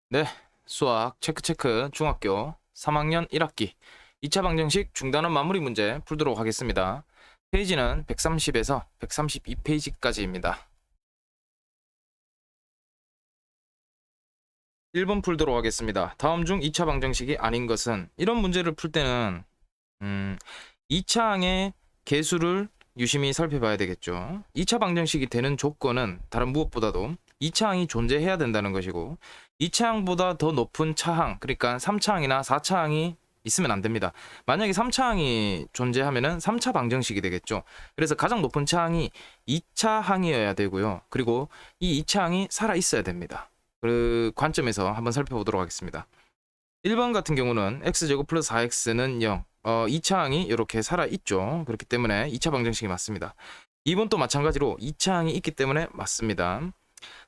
네, 수학 체크 중학교 3학년 1학기 2차 방정식 중단원 마무리 문제 풀도록 하겠습니다. 페이지는 130에서 132페이지까지입니다. 1번 풀도록 하겠습니다. 다음 중 2차 방정식이 아닌 것은, 이런 문제를 풀 때는 2차 항의 개수를 유심히 살펴봐야 되겠죠. 2차 방정식이 되는 조건은 다른 무엇보다도 2차 항이 존재해야 된다는 것이고, 2차 항보다 더 높은 차항, 그러니까 3차 항이나 4차 항이 있으면 안 됩니다. 만약에 3차 항이 존재하면은 3차 방정식이 되겠죠. 그래서 가장 높은 차항이 2차 항이어야 되고요. 그리고 이 2차 항이 살아 있어야 됩니다. 그 관점에서 한번 살펴보도록 하겠습니다. 1번 같은 경우는 x제곱 플러스 4x는 0, 2차 항이 이렇게 살아있죠. 그렇기 때문에 2차 방정식이 맞습니다. 2번 또 마찬가지로 2차 항이 있기 때문에 맞습니다.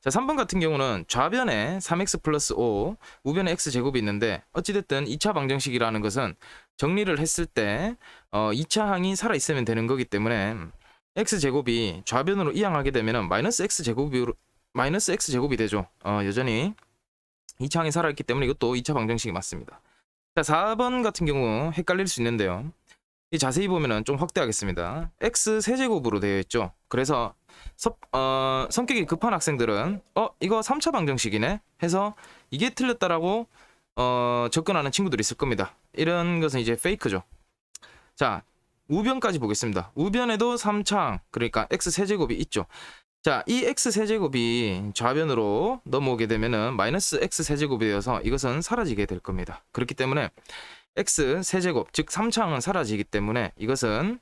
자, 3번 같은 경우는 좌변에 3x 플러스 5, 우변에 x제곱이 있는데, 어찌됐든 2차 방정식이라는 것은 정리를 했을 때 2차 항이 살아있으면 되는 거기 때문에 x제곱이 좌변으로 이항하게 되면 마이너스 x제곱이 되죠. 여전히 2차 항이 살아있기 때문에 이것도 2차 방정식이 맞습니다. 자, 4번 같은 경우 헷갈릴 수 있는데요. 자세히 보면은 좀 확대하겠습니다. x 세제곱으로 되어 있죠. 그래서 성격이 급한 학생들은 이거 3차 방정식이네 해서 이게 틀렸다라고 접근하는 친구들이 있을 겁니다. 이런 것은 이제 페이크죠. 자, 우변까지 보겠습니다. 우변에도 3차항, 그러니까 x 세제곱이 있죠. 자, 이 x 세제곱이 좌변으로 넘어오게 되면은 마이너스 x 세제곱이 되어서 이것은 사라지게 될 겁니다. 그렇기 때문에 x 세제곱, 즉 3차항은 사라지기 때문에 이것은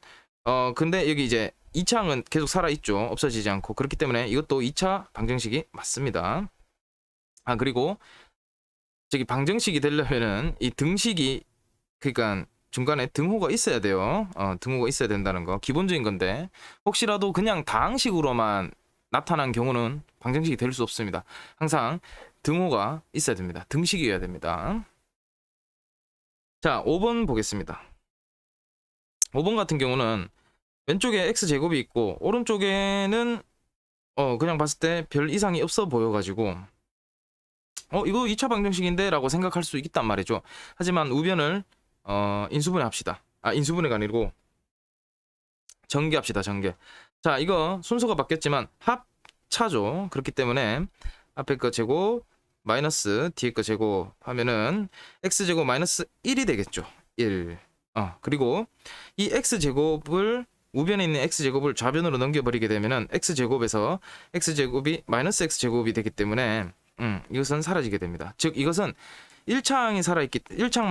근데 여기 이제 2차항은 계속 살아있죠. 없어지지 않고. 그렇기 때문에 이것도 2차 방정식이 맞습니다. 그리고 저기 방정식이 되려면은 이 등식이, 그러니까 중간에 등호가 있어야 돼요. 등호가 있어야 된다는 거 기본적인 건데, 혹시라도 그냥 다항식으로만 나타난 경우는 방정식이 될 수 없습니다. 항상 등호가 있어야 됩니다. 등식이어야 됩니다. 자, 5번 보겠습니다. 5번 같은 경우는 왼쪽에 x제곱이 있고 오른쪽에는 그냥 봤을 때 별 이상이 없어 보여가지고 이거 2차 방정식인데 라고 생각할 수 있단 말이죠. 하지만 우변을 인수분해 합시다. 인수분해가 아니고 전개합시다. 전개. 자, 이거 순서가 바뀌었지만 합차죠. 그렇기 때문에 앞에 거 제곱 마이너스 뒤에 거 제곱 하면은 x제곱 마이너스 1이 되겠죠. 1. 그리고 이 x제곱을, 우변에 있는 x제곱을 좌변으로 넘겨버리게 되면은 x제곱에서 x제곱이 마이너스 x제곱이 되기 때문에 이것은 사라지게 됩니다. 즉 이것은 1차만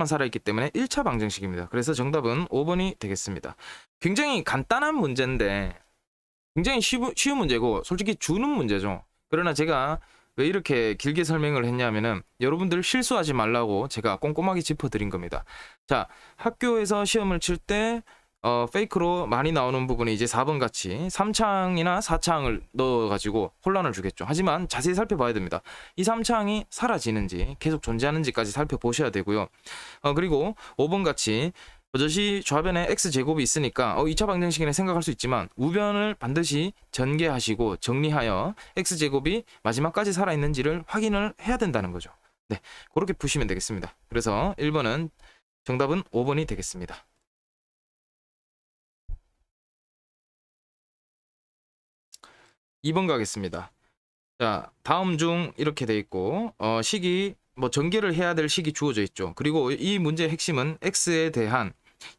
살아있기 때문에 1차 방정식입니다. 그래서 정답은 5번이 되겠습니다. 굉장히 간단한 문제인데 굉장히 쉬운 문제고 솔직히 주는 문제죠. 그러나 제가 왜 이렇게 길게 설명을 했냐면은 여러분들 실수하지 말라고 제가 꼼꼼하게 짚어드린 겁니다. 자, 학교에서 시험을 칠 때 페이크로 많이 나오는 부분이 이제 4번 같이 3차항이나 4차항을 넣어가지고 혼란을 주겠죠. 하지만 자세히 살펴봐야 됩니다. 이 3차항이 사라지는지 계속 존재하는지까지 살펴보셔야 되고요. 그리고 5번 같이 버젓이 좌변에 x제곱이 있으니까 2차 방정식이라 생각할 수 있지만 우변을 반드시 전개하시고 정리하여 x제곱이 마지막까지 살아있는지를 확인을 해야 된다는 거죠. 네, 그렇게 푸시면 되겠습니다. 그래서 1번은 정답은 5번이 되겠습니다. 2번 가겠습니다. 자, 다음 중 이렇게 돼 있고 식이 전개를 해야 될 식이 주어져 있죠. 그리고 이 문제의 핵심은 x에 대한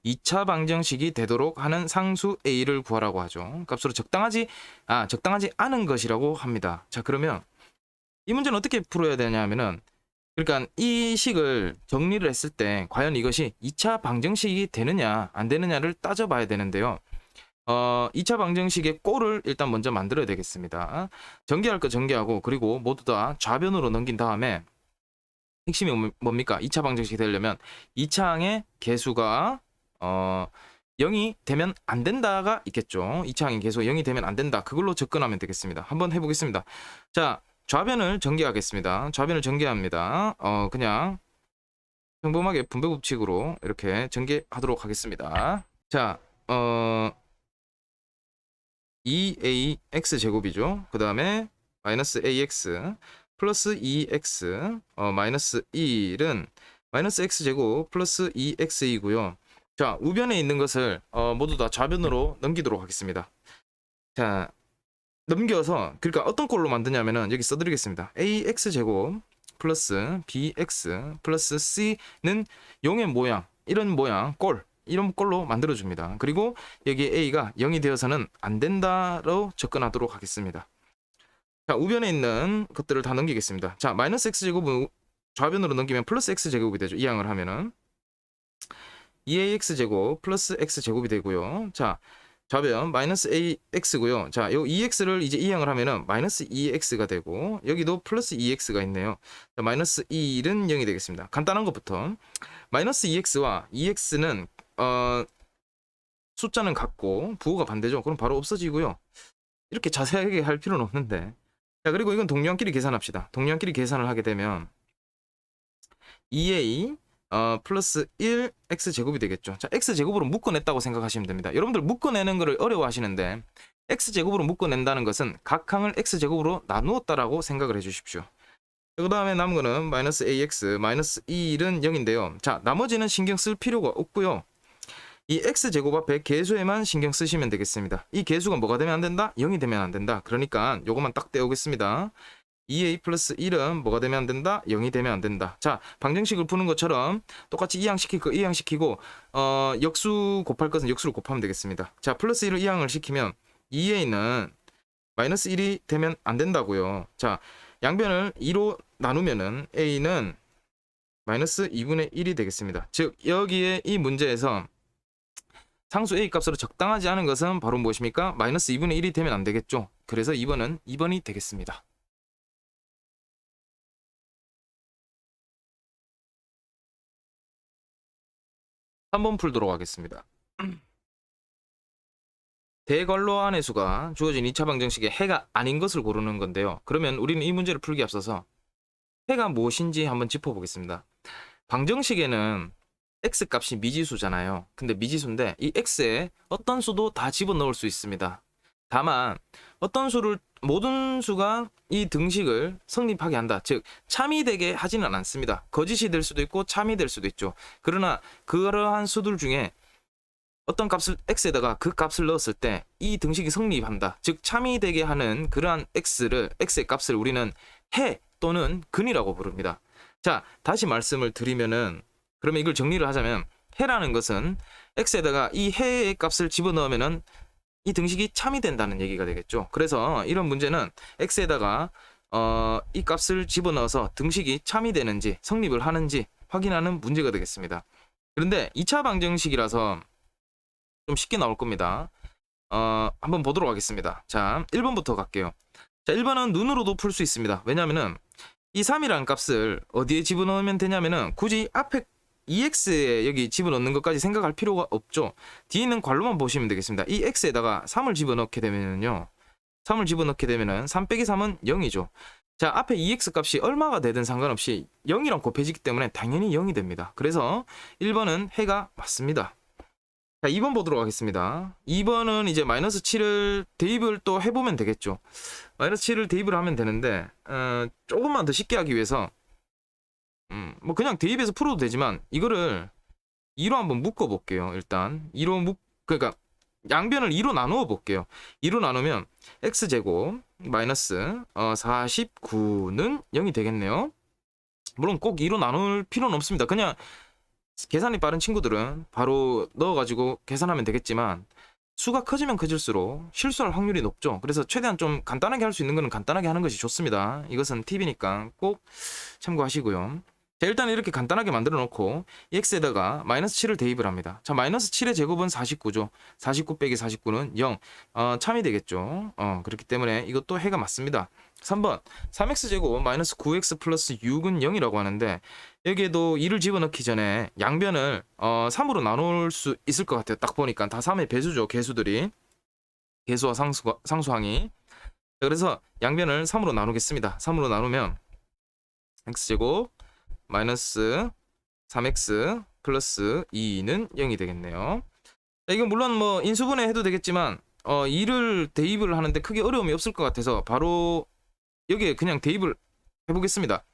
2차 방정식이 되도록 하는 상수 a를 구하라고 하죠. 값으로 적당하지 않은 것이라고 합니다. 자, 그러면 이 문제는 어떻게 풀어야 되냐면은, 그러니까 이 식을 정리를 했을 때 과연 이것이 2차 방정식이 되느냐 안 되느냐를 따져봐야 되는데요. 2차 방정식의 꼴을 일단 먼저 만들어야 되겠습니다. 전개할 거 전개하고, 그리고 모두 다 좌변으로 넘긴 다음에 핵심이 뭡니까? 2차 방정식이 되려면 2차 항의 개수가 0이 되면 안 된다가 있겠죠. 2차 항의 개수가 0이 되면 안 된다. 그걸로 접근하면 되겠습니다. 한번 해보겠습니다. 자, 좌변을 전개하겠습니다. 좌변을 전개합니다. 그냥 평범하게 분배 법칙으로 이렇게 전개하도록 하겠습니다. 자, 2ax 제곱이죠. 그 다음에 마이너스 ax, 플러스 2x 마이너스 1은 마이너스 x제곱 플러스 2x이고요. 자, 우변에 있는 것을 모두 다 좌변으로 넘기도록 하겠습니다. 자, 넘겨서 그러니까 어떤 꼴로 만드냐면은 여기 써드리겠습니다. ax제곱 플러스 bx 플러스 c는 0의 모양, 이런 모양 꼴, 이런 꼴로 만들어줍니다. 그리고 여기 a가 0이 되어서는 안 된다로 접근하도록 하겠습니다. 자, 우변에 있는 것들을 다 넘기겠습니다. 자, 마이너스 x제곱은 좌변으로 넘기면 플러스 x제곱이 되죠. 이항을 하면은 2ax제곱 플러스 x제곱이 되고요. 자, 좌변 마이너스 ax고요. 자, 요 2x를 이제 이항을 하면은 마이너스 2x가 되고 여기도 플러스 2x가 있네요. 자, 마이너스 1은 0이 되겠습니다. 간단한 것부터 마이너스 2x와 2x는 숫자는 같고 부호가 반대죠. 그럼 바로 없어지고요. 이렇게 자세하게 할 필요는 없는데. 자, 그리고 이건 동량끼리 계산합시다. 동량끼리 계산을 하게 되면 2a 플러스 1 x제곱이 되겠죠. 자, x제곱으로 묶어냈다고 생각하시면 됩니다. 여러분들 묶어내는 거를 어려워하시는데 x제곱으로 묶어낸다는 것은 각 항을 x제곱으로 나누었다라고 생각을 해주십시오. 그 다음에 남은 거는 마이너스 ax 마이너스 1은 0인데요. 자, 나머지는 신경 쓸 필요가 없고요. 이 x제곱 앞에 계수에만 신경 쓰시면 되겠습니다. 이 계수가 뭐가 되면 안 된다? 0이 되면 안 된다. 그러니까 요것만 딱 떼오겠습니다. 2a 플러스 1은 뭐가 되면 안 된다? 0이 되면 안 된다. 자, 방정식을 푸는 것처럼 똑같이 이항시키고 이항시키고 역수 곱할 것은 역수를 곱하면 되겠습니다. 자, 플러스 1을 이항을 시키면 2a는 마이너스 1이 되면 안 된다고요. 자, 양변을 2로 나누면은 a는 마이너스 2분의 1이 되겠습니다. 즉 여기에 이 문제에서 상수 a 값으로 적당하지 않은 것은 바로 무엇입니까? 마이너스 2분의 1이 되면 안 되겠죠. 그래서 2번은 2번이 되겠습니다. 3번 풀도록 하겠습니다. 대괄호안의 수가 주어진 2차 방정식의 해가 아닌 것을 고르는 건데요. 그러면 우리는 이 문제를 풀기에 앞서서 해가 무엇인지 한번 짚어보겠습니다. 방정식에는 x값이 미지수잖아요. 근데 미지수인데 이 x에 어떤 수도 다 집어넣을 수 있습니다. 다만 어떤 수를 모든 수가 이 등식을 성립하게 한다. 즉 참이 되게 하지는 않습니다. 거짓이 될 수도 있고 참이 될 수도 있죠. 그러나 그러한 수들 중에 어떤 값을 x에다가 그 값을 넣었을 때 이 등식이 성립한다. 즉 참이 되게 하는 그러한 x의 값을 우리는 해 또는 근이라고 부릅니다. 자, 다시 말씀을 드리면은 그러면 이걸 정리를 하자면 해라는 것은 x에다가 이 해의 값을 집어넣으면은 이 등식이 참이 된다는 얘기가 되겠죠. 그래서 이런 문제는 x에다가 이 값을 집어넣어서 등식이 참이 되는지 성립을 하는지 확인하는 문제가 되겠습니다. 그런데 2차 방정식이라서 좀 쉽게 나올 겁니다. 한번 보도록 하겠습니다. 자, 1번부터 갈게요. 자, 1번은 눈으로도 풀 수 있습니다. 왜냐면은 이 3이라는 값을 어디에 집어넣으면 되냐면은 굳이 앞에 2x에 여기 집어넣는 것까지 생각할 필요가 없죠. 뒤에 있는 괄호만 보시면 되겠습니다. 이 x에다가 3을 집어넣게 되면은요. 3을 집어넣게 되면은 3 빼기 3은 0이죠. 자, 앞에 2x 값이 얼마가 되든 상관없이 0이랑 곱해지기 때문에 당연히 0이 됩니다. 그래서 1번은 해가 맞습니다. 자, 2번 보도록 하겠습니다. 2번은 이제 마이너스 7을 대입을 또 해보면 되겠죠. 마이너스 7을 대입을 하면 되는데 조금만 더 쉽게 하기 위해서 뭐 그냥 대입해서 풀어도 되지만 이거를 2로 한번 묶어 볼게요. 일단 2로 그러니까 양변을 2로 나누어 볼게요. 2로 나누면 x제곱 마이너스 49는 0이 되겠네요. 물론 꼭 2로 나눌 필요는 없습니다. 그냥 계산이 빠른 친구들은 바로 넣어가지고 계산하면 되겠지만 수가 커지면 커질수록 실수할 확률이 높죠. 그래서 최대한 좀 간단하게 할 수 있는 거는 간단하게 하는 것이 좋습니다. 이것은 팁이니까 꼭 참고하시고요. 자, 일단 이렇게 간단하게 만들어 놓고 x에다가 마이너스 7을 대입을 합니다. 자, 마이너스 7의 제곱은 49죠. 49 빼기 49는 0. 참이 되겠죠. 그렇기 때문에 이것도 해가 맞습니다. 3번 3x제곱 마이너스 9x 플러스 6은 0이라고 하는데 여기에도 2를 집어넣기 전에 양변을 3으로 나눌 수 있을 것 같아요. 딱 보니까 다 3의 배수죠. 개수들이. 개수와 상수항이. 그래서 양변을 3으로 나누겠습니다. 3으로 나누면 x제곱 마이너스 3x 플러스 2는 0이 되겠네요. 자, 이건 물론 뭐 인수분해 해도 되겠지만 2를 대입을 하는데 크게 어려움이 없을 것 같아서 바로 여기에 그냥 대입을 해보겠습니다.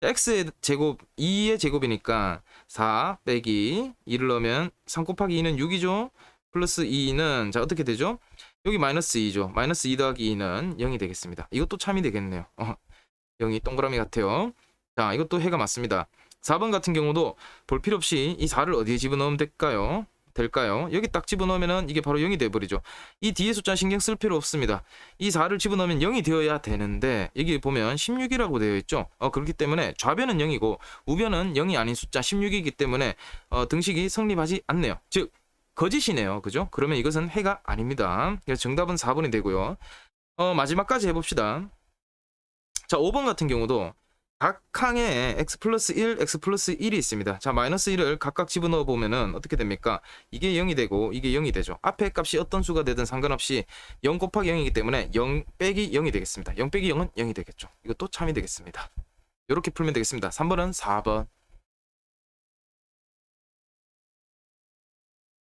x의 제곱 2의 제곱이니까 4 빼기 2를 넣으면 3 곱하기 2는 6이죠. 플러스 2는 자 어떻게 되죠? 여기 마이너스 2죠. 마이너스 2 더하기 2는 0이 되겠습니다. 이것도 참이 되겠네요. 0이 동그라미 같아요. 자, 이것도 해가 맞습니다. 4번 같은 경우도 볼 필요 없이 이 4를 어디에 집어넣으면 될까요? 여기 딱 집어넣으면 이게 바로 0이 돼버리죠. 이 뒤에 숫자 신경 쓸 필요 없습니다. 이 4를 집어넣으면 0이 되어야 되는데 여기 보면 16이라고 되어 있죠. 그렇기 때문에 좌변은 0이고 우변은 0이 아닌 숫자 16이기 때문에 등식이 성립하지 않네요. 즉 거짓이네요. 그죠? 그러면 이것은 해가 아닙니다. 그래서 정답은 4번이 되고요. 마지막까지 해봅시다. 자, 5번 같은 경우도 각 항에 x 플러스 1, x 플러스 1이 있습니다. 자, 마이너스 1을 각각 집어넣어 보면은 어떻게 됩니까? 이게 0이 되고 이게 0이 되죠. 앞에 값이 어떤 수가 되든 상관없이 0 곱하기 0이기 때문에 0 빼기 0이 되겠습니다. 0 빼기 0은 0이 되겠죠. 이것도 참이 되겠습니다. 이렇게 풀면 되겠습니다. 3번은 4번.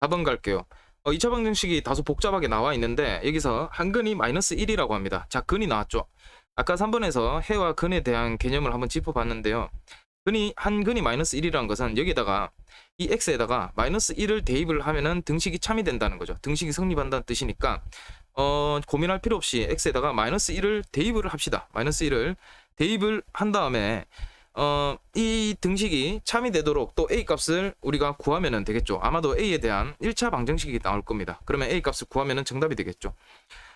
4번 갈게요. 2차 방정식이 다소 복잡하게 나와 있는데 여기서 한근이 마이너스 1이라고 합니다. 자, 근이 나왔죠. 아까 3번에서 해와 근에 대한 개념을 한번 짚어봤는데요. 한근이 마이너스 1이라는 것은 여기다가 이 x에다가 마이너스 1을 대입을 하면은 등식이 참이 된다는 거죠. 등식이 성립한다는 뜻이니까 고민할 필요 없이 x에다가 마이너스 1을 대입을 합시다. 마이너스 1을 대입을 한 다음에 이 등식이 참이 되도록 또 a 값을 우리가 구하면 되겠죠. 아마도 a에 대한 1차 방정식이 나올 겁니다. 그러면 a 값을 구하면 정답이 되겠죠.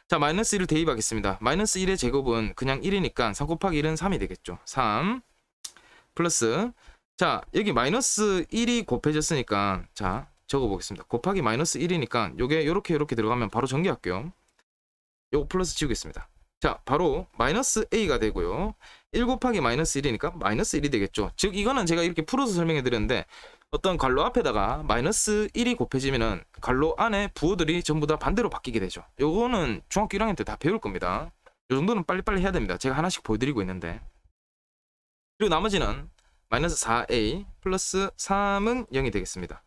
자, 마이너스 1을 대입하겠습니다. 마이너스 1의 제곱은 그냥 1이니까 3 곱하기 1은 3이 되겠죠. 3 플러스 자, 여기 마이너스 1이 곱해졌으니까 자, 적어보겠습니다. 곱하기 마이너스 1이니까 요게 요렇게 들어가면 바로 전개할게요. 요거 플러스 지우겠습니다. 자, 바로 마이너스 a가 되고요. 1 곱하기 마이너스 1이니까 마이너스 1이 되겠죠. 즉 이거는 제가 이렇게 풀어서 설명해 드렸는데 어떤 괄호 앞에다가 마이너스 1이 곱해지면은 괄호 안에 부호들이 전부 다 반대로 바뀌게 되죠. 요거는 중학교 1학년 때 다 배울 겁니다. 요 정도는 빨리빨리 해야 됩니다. 제가 하나씩 보여드리고 있는데. 그리고 나머지는 마이너스 4a 플러스 3은 0이 되겠습니다.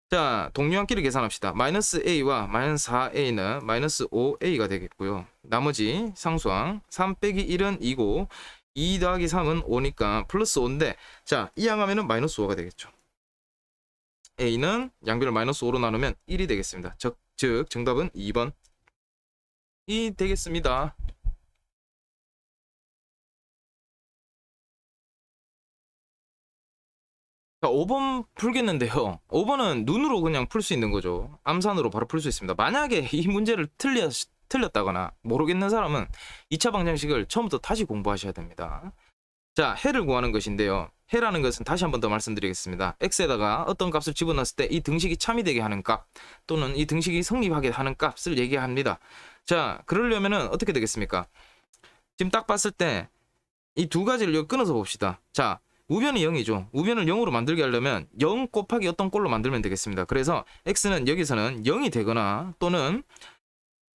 자, 동류항끼리 계산합시다. 마이너스 a와 마이너스 4a는 마이너스 5a가 되겠고요. 나머지 상수항 3 빼기 1은 2고 2 더하기 3은 5니까 플러스 5인데 자, 이항하면은 마이너스 5가 되겠죠. a는 양변을 마이너스 5로 나누면 1이 되겠습니다. 즉 정답은 2번 이 되겠습니다. 자, 5번 풀겠는데요. 5번은 눈으로 그냥 풀 수 있는 거죠. 암산으로 바로 풀 수 있습니다. 만약에 이 문제를 틀렸다거나 모르겠는 사람은 2차 방정식을 처음부터 다시 공부하셔야 됩니다. 자, 해를 구하는 것인데요. 해라는 것은 다시 한 번 더 말씀드리겠습니다. x에다가 어떤 값을 집어넣었을 때 이 등식이 참이 되게 하는 값 또는 이 등식이 성립하게 하는 값을 얘기합니다. 자, 그러려면은 어떻게 되겠습니까? 지금 딱 봤을 때 이 두 가지를 끊어서 봅시다. 자, 우변이 0이죠. 우변을 0으로 만들게 하려면 0 곱하기 어떤 꼴로 만들면 되겠습니다. 그래서 x는 여기서는 0이 되거나 또는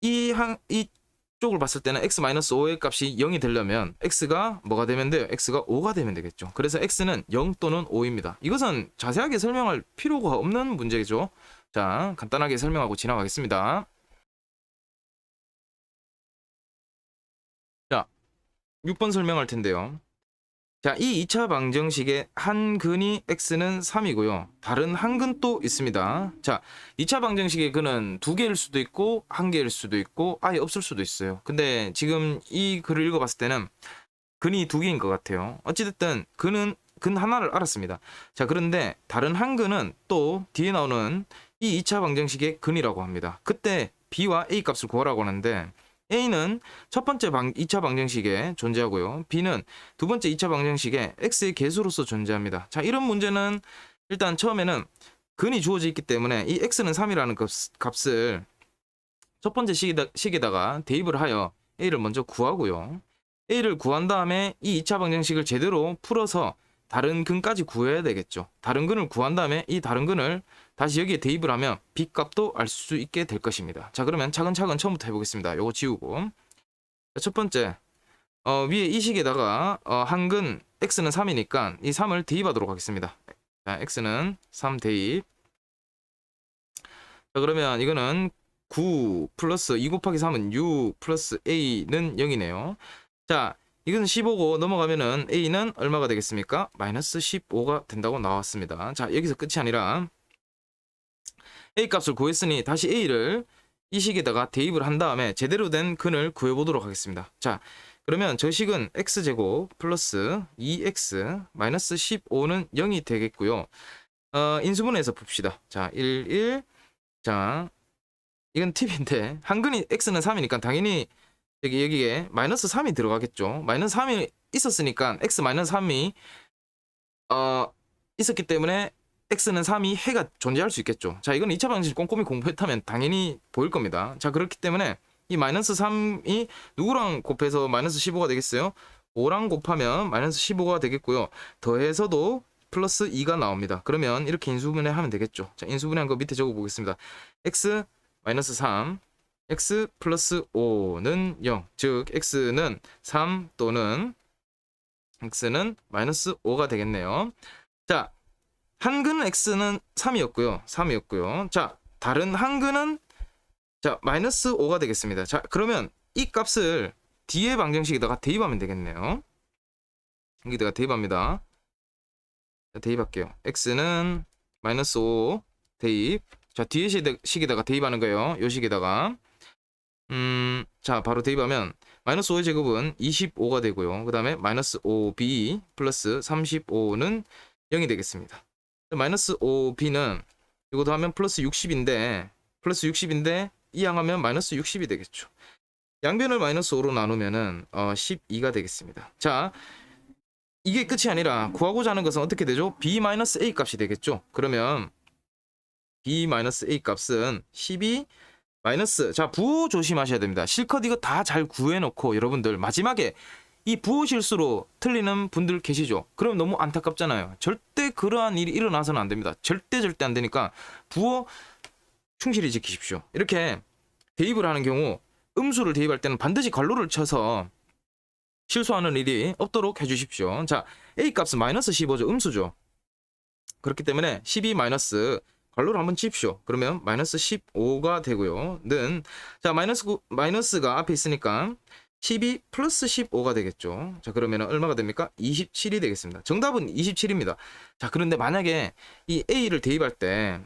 이쪽을 봤을 때는 x-5의 값이 0이 되려면 x가 뭐가 되면 돼요? x가 5가 되면 되겠죠. 그래서 x는 0 또는 5입니다. 이것은 자세하게 설명할 필요가 없는 문제죠. 자, 간단하게 설명하고 지나가겠습니다. 자, 6번 설명할 텐데요. 자, 이 2차 방정식의 한 근이 x는 3이고요. 다른 한 근도 있습니다. 자, 2차 방정식의 근은 2개일 수도 있고 1개일 수도 있고 아예 없을 수도 있어요. 근데 지금 이 글을 읽어봤을 때는 근이 2개인 것 같아요. 어찌됐든 근 하나를 알았습니다. 자, 그런데 다른 한 근은 또 뒤에 나오는 이 2차 방정식의 근이라고 합니다. 그때 b와 a 값을 구하라고 하는데 a는 첫 번째 2차 방정식에 존재하고요. b는 두 번째 2차 방정식에 x의 개수로서 존재합니다. 자, 이런 문제는 일단 처음에는 근이 주어져 있기 때문에 이 x는 3이라는 값을 첫 번째 식에다가 대입을 하여 a를 먼저 구하고요. a를 구한 다음에 이 2차 방정식을 제대로 풀어서 다른 근까지 구해야 되겠죠. 다른 근을 구한 다음에 이 다른 근을 다시 여기에 대입을 하면 b 값도 알 수 있게 될 것입니다. 자, 그러면 차근차근 처음부터 해보겠습니다. 요거 지우고 첫 번째 위에 이 식에다가 한근 x는 3이니까 이 3을 대입하도록 하겠습니다. 자, x는 3 대입. 자, 그러면 이거는 9 플러스 2 곱하기 3은 6 플러스 a는 0이네요. 자, 이건 15고 넘어가면은 A는 얼마가 되겠습니까? 마이너스 15가 된다고 나왔습니다. 자, 여기서 끝이 아니라 A 값을 구했으니 다시 A를 이 식에다가 대입을 한 다음에 제대로 된 근을 구해보도록 하겠습니다. 자, 그러면 저 식은 x제곱 플러스 2x 마이너스 15는 0이 되겠고요. 인수분해해서 봅시다. 자, 1, 1. 자, 이건 팁인데 한근이 x는 3이니까 당연히 여기에 마이너스 3이 들어가겠죠. 마이너스 3이 있었으니까 x 마이너스 3이 있었기 때문에 x는 3이 해가 존재할 수 있겠죠. 자, 이건 2차 방정식 꼼꼼히 공부했다면 당연히 보일 겁니다. 자, 그렇기 때문에 이 마이너스 3이 누구랑 곱해서 마이너스 15가 되겠어요? 5랑 곱하면 마이너스 15가 되겠고요. 더해서도 플러스 2가 나옵니다. 그러면 이렇게 인수분해 하면 되겠죠. 자, 인수분해한 거 밑에 적어 보겠습니다. x 마이너스 3 x 플러스 5는 0. 즉 x는 3 또는 x는 마이너스 5가 되겠네요. 자, 한근 x는 3이었고요. 자, 다른 한근은 자, 마이너스 5가 되겠습니다. 자, 그러면 이 값을 뒤에 방정식에다가 대입하면 되겠네요. 여기다가 대입합니다. 자, 대입할게요. x는 마이너스 5 대입. 자, 뒤에 식에다가 대입하는 거예요. 요 식에다가. 자, 바로 대입하면 마이너스 5의 제곱은 25가 되고요. 그 다음에 마이너스 5b 플러스 35는 0이 되겠습니다. 마이너스 5b는 이거 더하면 플러스 60인데 이 양하면 마이너스 60이 되겠죠. 양변을 마이너스 5로 나누면은 12가 되겠습니다. 자, 이게 끝이 아니라 구하고자 하는 것은 어떻게 되죠? b-a 값이 되겠죠. 그러면 b-a 값은 12 마이너스, 자, 부호 조심하셔야 됩니다. 실컷 이거 다 잘 구해놓고 여러분들 마지막에 이 부호 실수로 틀리는 분들 계시죠? 그럼 너무 안타깝잖아요. 절대 그러한 일이 일어나서는 안 됩니다. 절대 안 되니까 부호 충실히 지키십시오. 이렇게 대입을 하는 경우 음수를 대입할 때는 반드시 괄호를 쳐서 실수하는 일이 없도록 해주십시오. 자, A 값은 마이너스 15죠. 음수죠. 그렇기 때문에 12 마이너스 괄호를 한번 칩시오. 그러면 마이너스 15가 되고요. 는, 자, 마이너스가 앞에 있으니까 12 플러스 15가 되겠죠. 자, 그러면 얼마가 됩니까? 27이 되겠습니다. 정답은 27입니다. 자, 그런데 만약에 이 A를 대입할 때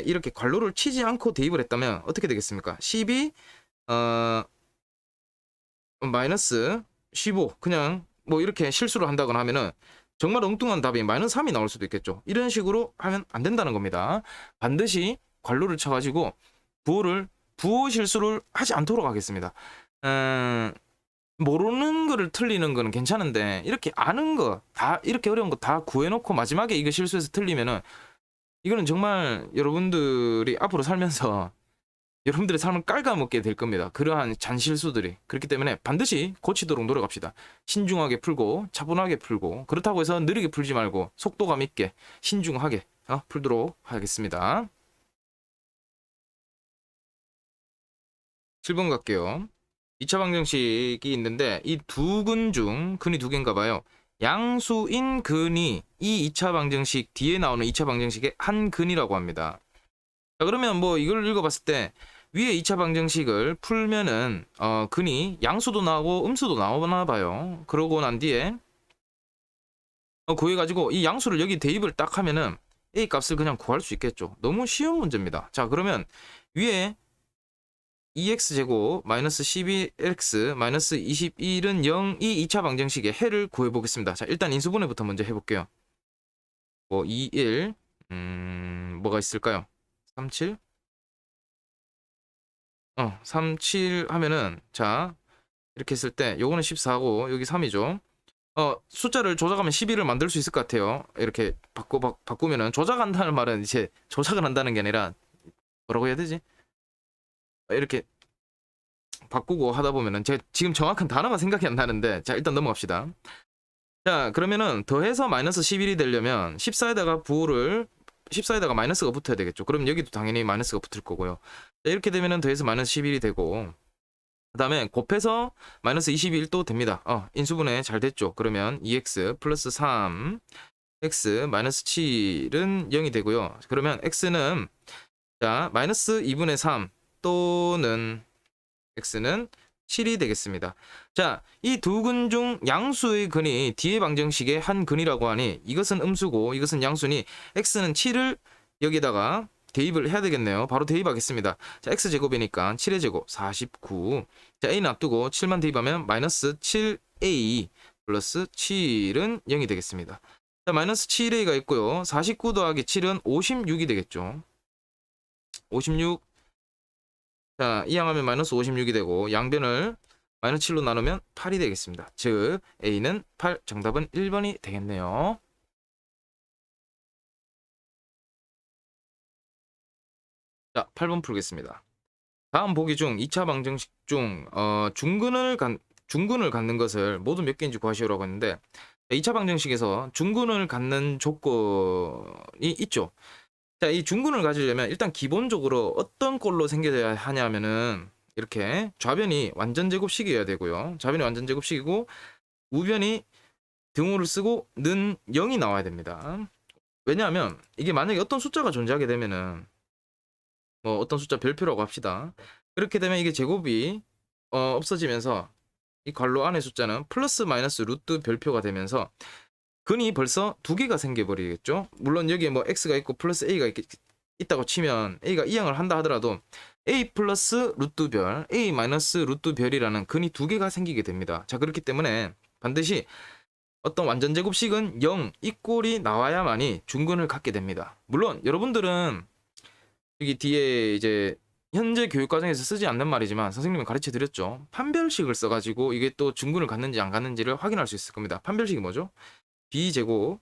이렇게 괄호를 치지 않고 대입을 했다면 어떻게 되겠습니까? 12 마이너스 15 그냥 뭐 이렇게 실수를 한다거나 하면은 정말 엉뚱한 답이 마이너스 3이 나올 수도 있겠죠. 이런 식으로 하면 안 된다는 겁니다. 반드시 괄호를 쳐가지고 부호 실수를 하지 않도록 하겠습니다. 모르는 거를 틀리는 거는 괜찮은데 이렇게 아는 거 다 이렇게 어려운 거 다 구해놓고 마지막에 이거 실수해서 틀리면은 이거는 정말 여러분들이 앞으로 살면서 여러분들의 삶을 깔아먹게 될 겁니다. 그러한 잔실수들이. 그렇기 때문에 반드시 고치도록 노력합시다. 신중하게 풀고 차분하게 풀고 그렇다고 해서 느리게 풀지 말고 속도감 있게 신중하게 풀도록 하겠습니다. 7번 갈게요. 2차 방정식이 있는데 이 두 근 중 근이 두 개인가 봐요. 양수인 근이 이 2차 방정식 뒤에 나오는 2차 방정식의 한 근이라고 합니다. 자, 그러면 뭐 이걸 읽어봤을 때 위에 2차 방정식을 풀면은 근이 양수도 나오고 음수도 나오나 봐요. 그러고 난 뒤에 구해가지고 이 양수를 여기 대입을 딱 하면은 A 값을 그냥 구할 수 있겠죠. 너무 쉬운 문제입니다. 자, 그러면 위에 2x제곱 마이너스 12x 마이너스 21은 0 이 2차 방정식의 해를 구해보겠습니다. 자, 일단 인수분해부터 먼저 해볼게요. 뭐 2, 1 뭐가 있을까요? 3, 7 3, 7 하면은 자 이렇게 했을 때 요거는 14고 여기 3이죠. 숫자를 조작하면 12를 만들 수 있을 것 같아요. 이렇게 바꾸면은 조작한다는 말은 이제 조작을 한다는 게 아니라 뭐라고 해야 되지? 이렇게 바꾸고 하다 보면은 제가 지금 정확한 단어가 생각이 안 나는데 자 일단 넘어갑시다. 자, 그러면은 더해서 마이너스 11이 되려면 14에다가 마이너스가 붙어야 되겠죠. 그럼 여기도 당연히 마이너스가 붙을 거고요. 자, 이렇게 되면은 더해서 마이너스 11이 되고 그 다음에 곱해서 마이너스 21도 됩니다. 인수분해 잘 됐죠. 그러면 2x 플러스 3 x 마이너스 7은 0이 되고요. 그러면 x는 자 마이너스 2분의 3 또는 x는 7이 되겠습니다. 자, 이 두 근 중 양수의 근이 뒤의 방정식의 한 근이라고 하니 이것은 음수고 이것은 양수니 x는 7을 여기다가 대입을 해야 되겠네요. 바로 대입하겠습니다. 자, x제곱이니까 7의 제곱 49. 자, a는 앞두고 7만 대입하면 마이너스 7a 플러스 7은 0이 되겠습니다. 자, 마이너스 7a가 있고요. 49 더하기 7은 56이 되겠죠. 56. 자, 이항하면 마이너스 56이 되고 양변을 마이너스 7로 나누면 8이 되겠습니다. 즉 A는 8, 정답은 1번이 되겠네요. 자, 8번 풀겠습니다. 다음 보기 중 2차 방정식 중 중근을 갖는 것을 모두 몇 개인지 구하시오라고 했는데 2차 방정식에서 중근을 갖는 조건이 있죠. 자, 이 중근을 가지려면 일단 기본적으로 어떤 꼴로 생겨야 하냐면은 이렇게 좌변이 완전 제곱식이어야 되고요. 좌변이 완전 제곱식이고 우변이 등호를 쓰고 는 0이 나와야 됩니다. 왜냐하면 이게 만약에 어떤 숫자가 존재하게 되면은 뭐 어떤 숫자 별표라고 합시다. 그렇게 되면 이게 제곱이 없어지면서 이 괄호 안의 숫자는 플러스 마이너스 루트 별표가 되면서 근이 벌써 두 개가 생겨버리겠죠. 물론 여기에 뭐 x가 있고 플러스 a가 있다고 치면 a가 이항을 한다 하더라도 a 플러스 루트 별, a 마이너스 루트 별이라는 근이 두 개가 생기게 됩니다. 자, 그렇기 때문에 반드시 어떤 완전 제곱식은 0 이 꼴이 나와야만이 중근을 갖게 됩니다. 물론 여러분들은 여기 뒤에 이제 현재 교육과정에서 쓰지 않는 말이지만 선생님이 가르쳐 드렸죠. 판별식을 써가지고 이게 또 중근을 갖는지 안 갖는지를 확인할 수 있을 겁니다. 판별식이 뭐죠? b제곱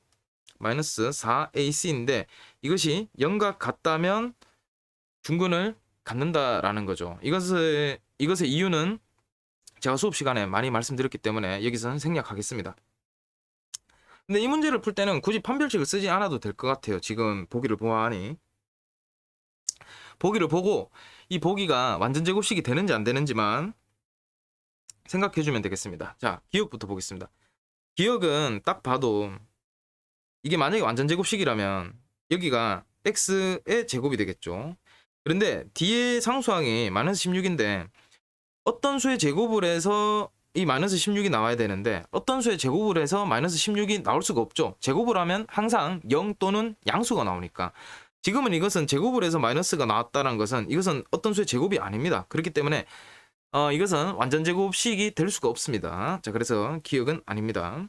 마이너스 4ac인데 이것이 0과 같다면 중근을 갖는다라는 거죠. 이것의 이유는 제가 수업 시간에 많이 말씀드렸기 때문에 여기서는 생략하겠습니다. 근데 이 문제를 풀 때는 굳이 판별식을 쓰지 않아도 될 것 같아요. 지금 보기를 보아하니 보기를 보고 이 보기가 완전 제곱식이 되는지 안 되는지만 생각해 주면 되겠습니다. 자, 기억부터 보겠습니다. 기억은 딱 봐도 이게 만약에 완전 제곱식이라면 여기가 x의 제곱이 되겠죠. 그런데 뒤에 상수항이 마이너스 16인데 어떤 수의 제곱을 해서 이 마이너스 16이 나와야 되는데 어떤 수의 제곱을 해서 마이너스 16이 나올 수가 없죠. 제곱을 하면 항상 0 또는 양수가 나오니까. 지금은 이것은 제곱을 해서 마이너스가 나왔다는 것은 이것은 어떤 수의 제곱이 아닙니다. 그렇기 때문에 이것은 완전 제곱식이 될 수가 없습니다. 자, 그래서 기억은 아닙니다.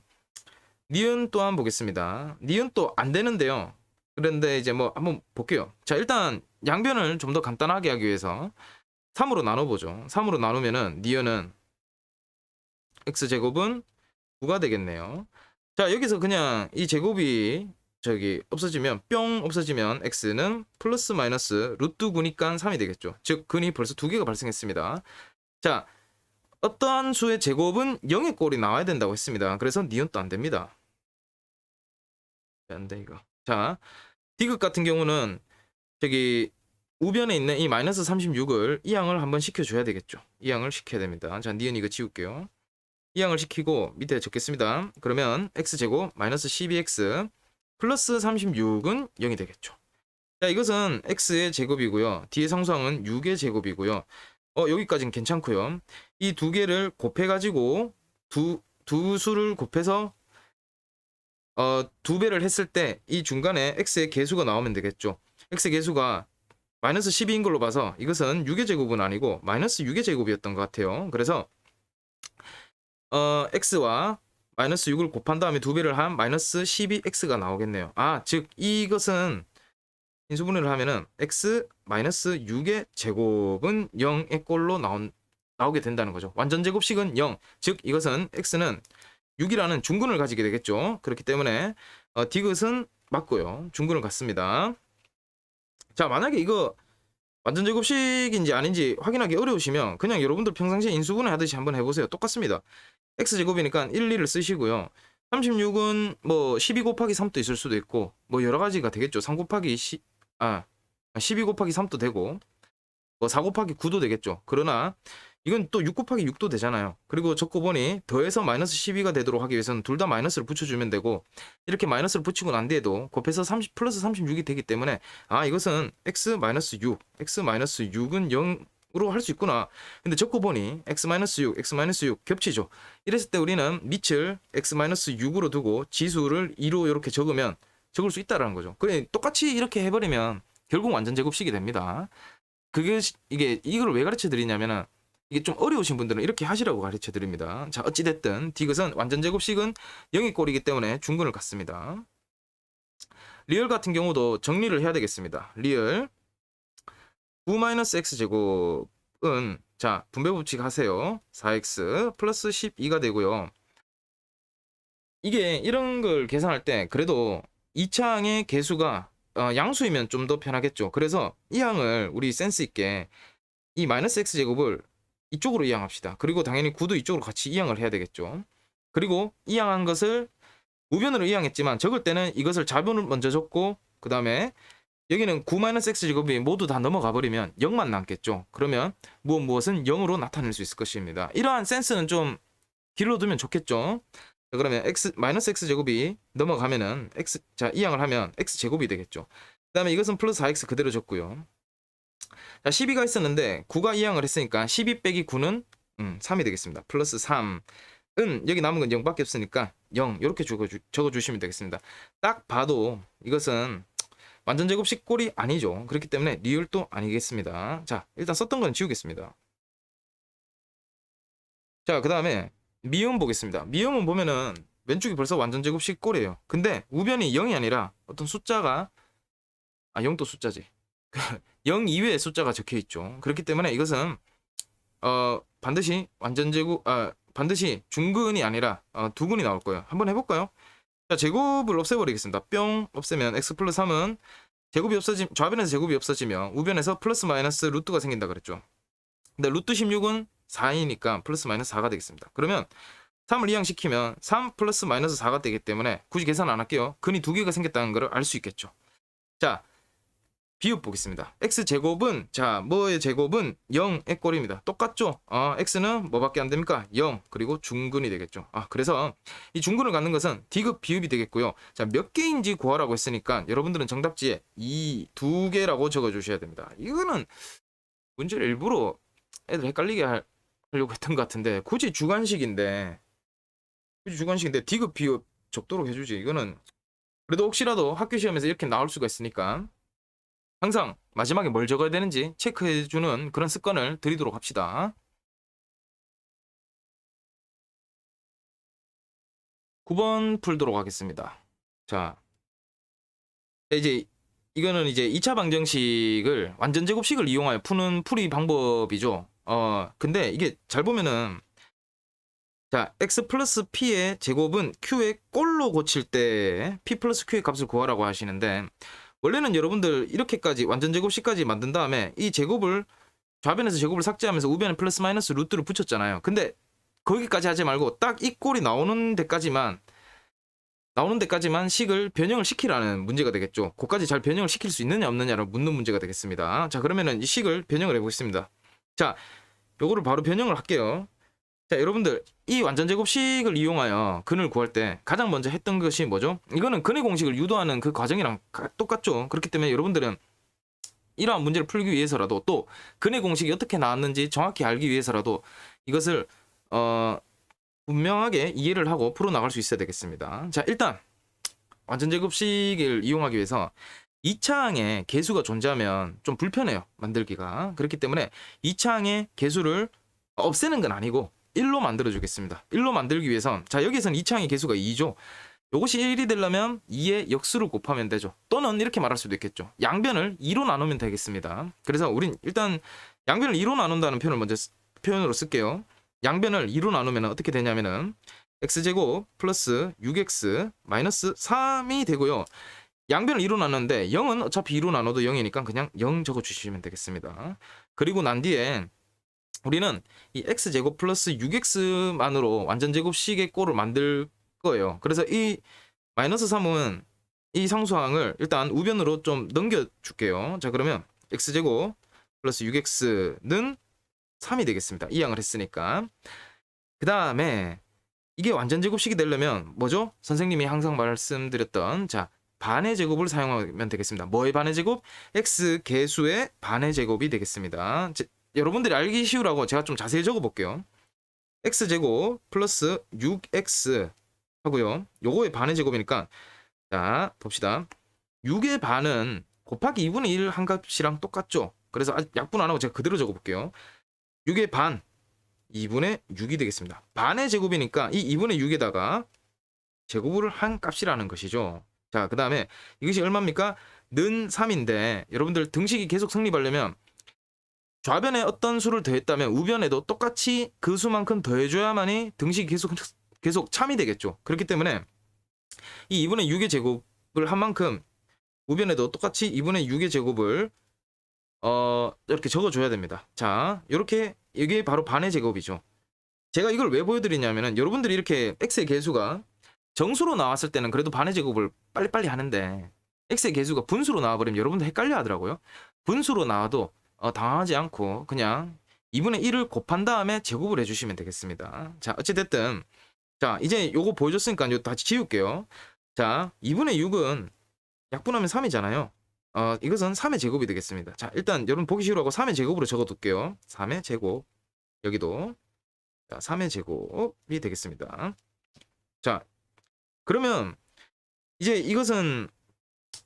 니은 또한 보겠습니다. 니은 또 안 되는데요. 그런데 이제 뭐 한번 볼게요. 자, 일단 양변을 좀 더 간단하게 하기 위해서 3으로 나눠보죠. 3으로 나누면은 니은은 x제곱은 9가 되겠네요. 자, 여기서 그냥 이 제곱이 저기 없어지면 뿅 없어지면 x는 플러스 마이너스 루트 9니까 3이 되겠죠. 즉 근이 벌써 두 개가 발생했습니다. 자, 어떠한 수의 제곱은 0의 꼴이 나와야 된다고 했습니다. 그래서 니은도 안 됩니다. 안 돼 이거. 자, 디귿 같은 경우는 저기 우변에 있는 이 마이너스 36을 이항을 한번 시켜줘야 되겠죠. 이항을 시켜야 됩니다. 자, 니은 이거 지울게요. 이항을 시키고 밑에 적겠습니다. 그러면 x제곱 마이너스 12x 플러스 36은 0이 되겠죠. 자, 이것은 x의 제곱이고요. 뒤에 상수항은 6의 제곱이고요. 여기까지는 괜찮고요. 이 두 개를 곱해가지고 두 수를 곱해서 두 배를 했을 때 이 중간에 x의 개수가 나오면 되겠죠. x의 개수가 마이너스 12인 걸로 봐서 이것은 6의 제곱은 아니고 마이너스 6의 제곱이었던 것 같아요. 그래서 x와 마이너스 6을 곱한 다음에 두 배를 한 마이너스 12x가 나오겠네요. 즉 이것은 인수분해를 하면은 x 마이너스 6의 제곱은 0의 꼴로 나오게 된다는 거죠. 완전 제곱식은 0. 즉 이것은 x는 6이라는 중근을 가지게 되겠죠. 그렇기 때문에 디귿은 맞고요. 중근을 갖습니다. 자, 만약에 이거 완전 제곱식인지 아닌지 확인하기 어려우시면 그냥 여러분들 평상시에 인수분해 하듯이 한번 해보세요. 똑같습니다. x제곱이니까 1, 2를 쓰시고요. 36은 뭐 12 곱하기 3도 있을 수도 있고 뭐 여러 가지가 되겠죠. 3 곱하기 12 곱하기 3도 되고 뭐 4 곱하기 9도 되겠죠. 그러나 이건 또 6 곱하기 6도 되잖아요. 그리고 적고 보니 더해서 마이너스 12가 되도록 하기 위해서는 둘 다 마이너스를 붙여주면 되고 이렇게 마이너스를 붙이고 난 뒤에도 곱해서 플러스 36이 되기 때문에 이것은 x 마이너스 6, x 마이너스 6은 할 수 있구나. 근데 적고 보니 x-6, x-6 겹치죠. 이랬을 때 우리는 밑을 x-6으로 두고 지수를 2로 이렇게 적을 수 있다라는 거죠. 그래 똑같이 이렇게 해버리면 결국 완전 제곱식이 됩니다. 이걸 왜 가르쳐 드리냐면은 이게 좀 어려우신 분들은 이렇게 하시라고 가르쳐 드립니다. 자, 어찌됐든 디귿은 완전 제곱식은 0의 꼴이기 때문에 중근을 갖습니다. 리얼 같은 경우도 정리를 해야 되겠습니다. 리얼 9-x제곱은 자 분배 법칙 하세요. 4x 플러스 12가 되고요. 이게 이런 걸 계산할 때 그래도 2차항의 개수가 양수이면 좀 더 편하겠죠. 그래서 이 항을 우리 센스 있게 이 마이너스 x제곱을 이쪽으로 이항합시다. 그리고 당연히 9도 이쪽으로 같이 이항을 해야 되겠죠. 그리고 이항한 것을 우변으로 이항했지만 적을 때는 이것을 좌변을 먼저 적고 그 다음에 여기는 9-x제곱이 모두 다 넘어가 버리면 0만 남겠죠. 그러면 무엇은 0으로 나타낼 수 있을 것입니다. 이러한 센스는 좀 길러두면 좋겠죠. 자, 그러면 -x제곱이 넘어가면은 자 이항을 하면 x제곱이 되겠죠. 그 다음에 이것은 플러스 4x 그대로 적고요. 자 12가 있었는데 9가 이항을 했으니까 12 빼기 9는 3이 되겠습니다. 플러스 3은 여기 남은 건 0밖에 없으니까 0 이렇게 적어주시면 되겠습니다. 딱 봐도 이것은 완전 제곱식 꼴이 아니죠. 그렇기 때문에 리을도 아니겠습니다. 자 일단 썼던 건 지우겠습니다. 자 그 다음에 미음 보겠습니다. 미음은 보면은 왼쪽이 벌써 완전 제곱식 꼴이에요. 근데 우변이 0이 아니라 어떤 숫자가 0도 숫자지 0 이외의 숫자가 적혀 있죠. 그렇기 때문에 이것은 반드시 완전 제곱 반드시 중근이 아니라 두근이 나올 거예요. 한번 해볼까요? 자 제곱을 없애버리겠습니다. 뿅 없애면 x 플러스 3은 제곱이 좌변에서 제곱이 없어지면 우변에서 플러스 마이너스 루트가 생긴다 그랬죠. 근데 루트 16은 4이니까 플러스 마이너스 4가 되겠습니다. 그러면 3을 이항시키면 3 플러스 마이너스 4가 되기 때문에 굳이 계산 안 할게요. 근이 두 개가 생겼다는 걸 알 수 있겠죠. 자 비읍 보겠습니다. x제곱은 자 뭐의 제곱은 0의 꼴입니다. 똑같죠? x는 뭐밖에 안 됩니까? 0 그리고 중근이 되겠죠. 그래서 이 중근을 갖는 것은 디귿 비읍이 되겠고요. 자 몇 개인지 구하라고 했으니까 여러분들은 정답지에 이 두 개라고 적어주셔야 됩니다. 이거는 문제를 일부러 애들 헷갈리게 하려고 했던 것 같은데 굳이 주관식인데 디귿 비읍 적도록 해주지. 이거는 그래도 혹시라도 학교 시험에서 이렇게 나올 수가 있으니까 항상 마지막에 뭘 적어야 되는지 체크해주는 그런 습관을 들이도록 합시다. 9번 풀도록 하겠습니다. 자, 이제 이거는 이제 2차 방정식을 완전 제곱식을 이용하여 푸는 풀이 방법이죠. 근데 이게 잘 보면은 자 x 플러스 p의 제곱은 q의 꼴로 고칠 때 p 플러스 q의 값을 구하라고 하시는데 원래는 여러분들 이렇게까지 완전 제곱식까지 만든 다음에 이 제곱을 좌변에서 제곱을 삭제하면서 우변에 플러스 마이너스 루트를 붙였잖아요. 근데 거기까지 하지 말고 딱 이 꼴이 나오는 데까지만 식을 변형을 시키라는 문제가 되겠죠. 그까지 잘 변형을 시킬 수 있느냐 없느냐를 묻는 문제가 되겠습니다. 자 그러면은 이 식을 변형을 해보겠습니다. 자 요거를 바로 변형을 할게요. 자 여러분들 이 완전 제곱식을 이용하여 근을 구할 때 가장 먼저 했던 것이 뭐죠? 이거는 근의 공식을 유도하는 그 과정이랑 똑같죠. 그렇기 때문에 여러분들은 이러한 문제를 풀기 위해서라도 또 근의 공식이 어떻게 나왔는지 정확히 알기 위해서라도 이것을 분명하게 이해를 하고 풀어나갈 수 있어야 되겠습니다. 자 일단 완전 제곱식을 이용하기 위해서 2차항에 개수가 존재하면 좀 불편해요. 만들기가. 그렇기 때문에 2차항의 개수를 없애는 건 아니고 1로 만들어 주겠습니다. 1로 만들기 위해선 자 여기서는 2차항의 개수가 2죠. 이것이 1이 되려면 2의 역수를 곱하면 되죠. 또는 이렇게 말할 수도 있겠죠. 양변을 2로 나누면 되겠습니다. 그래서 우린 일단 양변을 2로 나눈다는 표현을 먼저 표현으로 쓸게요. 양변을 2로 나누면 어떻게 되냐면은 x제곱 플러스 6x 마이너스 3이 되고요. 양변을 2로 나눴는데 0은 어차피 2로 나눠도 0이니까 그냥 0 적어주시면 되겠습니다. 그리고 난 뒤에 우리는 이 x제곱 플러스 6x만으로 완전 제곱식의 꼴을 만들 거예요. 그래서 이 마이너스 3은 이 상수항을 일단 우변으로 좀 넘겨줄게요. 자 그러면 x제곱 플러스 6x는 3이 되겠습니다. 이항을 했으니까. 그 다음에 이게 완전 제곱식이 되려면 뭐죠? 선생님이 항상 말씀드렸던 자 반의 제곱을 사용하면 되겠습니다. 뭐의 반의 제곱? x 개수의 반의 제곱이 되겠습니다. 여러분들이 알기 쉬우라고 제가 좀 자세히 적어 볼게요. x제곱 플러스 6x 하고요. 요거의 반의 제곱이니까 자 봅시다. 6의 반은 곱하기 2분의 1 한 값이랑 똑같죠. 그래서 아직 약분 안 하고 제가 그대로 적어 볼게요. 6의 반 2분의 6이 되겠습니다. 반의 제곱이니까 이 2분의 6에다가 제곱을 한 값이라는 것이죠. 자, 그 다음에 이것이 얼마입니까? 는 3인데 여러분들 등식이 계속 성립하려면 좌변에 어떤 수를 더했다면 우변에도 똑같이 그 수만큼 더해줘야만이 등식이 계속 참이 되겠죠. 그렇기 때문에 이 2분의 6의 제곱을 한 만큼 우변에도 똑같이 2분의 6의 제곱을 이렇게 적어줘야 됩니다. 자, 이렇게 이게 바로 반의 제곱이죠. 제가 이걸 왜 보여드리냐면은 여러분들이 이렇게 x의 개수가 정수로 나왔을 때는 그래도 반의 제곱을 빨리빨리 하는데 x의 개수가 분수로 나와버리면 여러분들 헷갈려 하더라고요. 분수로 나와도 당황하지 않고 그냥 2분의 1을 곱한 다음에 제곱을 해주시면 되겠습니다. 자, 어찌됐든 자 이제 요거 보여줬으니까 요 다시 지울게요. 자, 2분의 6은 약분하면 3이잖아요. 이것은 3의 제곱이 되겠습니다. 자, 일단 여러분 보기 쉬우라고 3의 제곱으로 적어둘게요. 3의 제곱 여기도 자, 3의 제곱이 되겠습니다. 자, 그러면 이제 이것은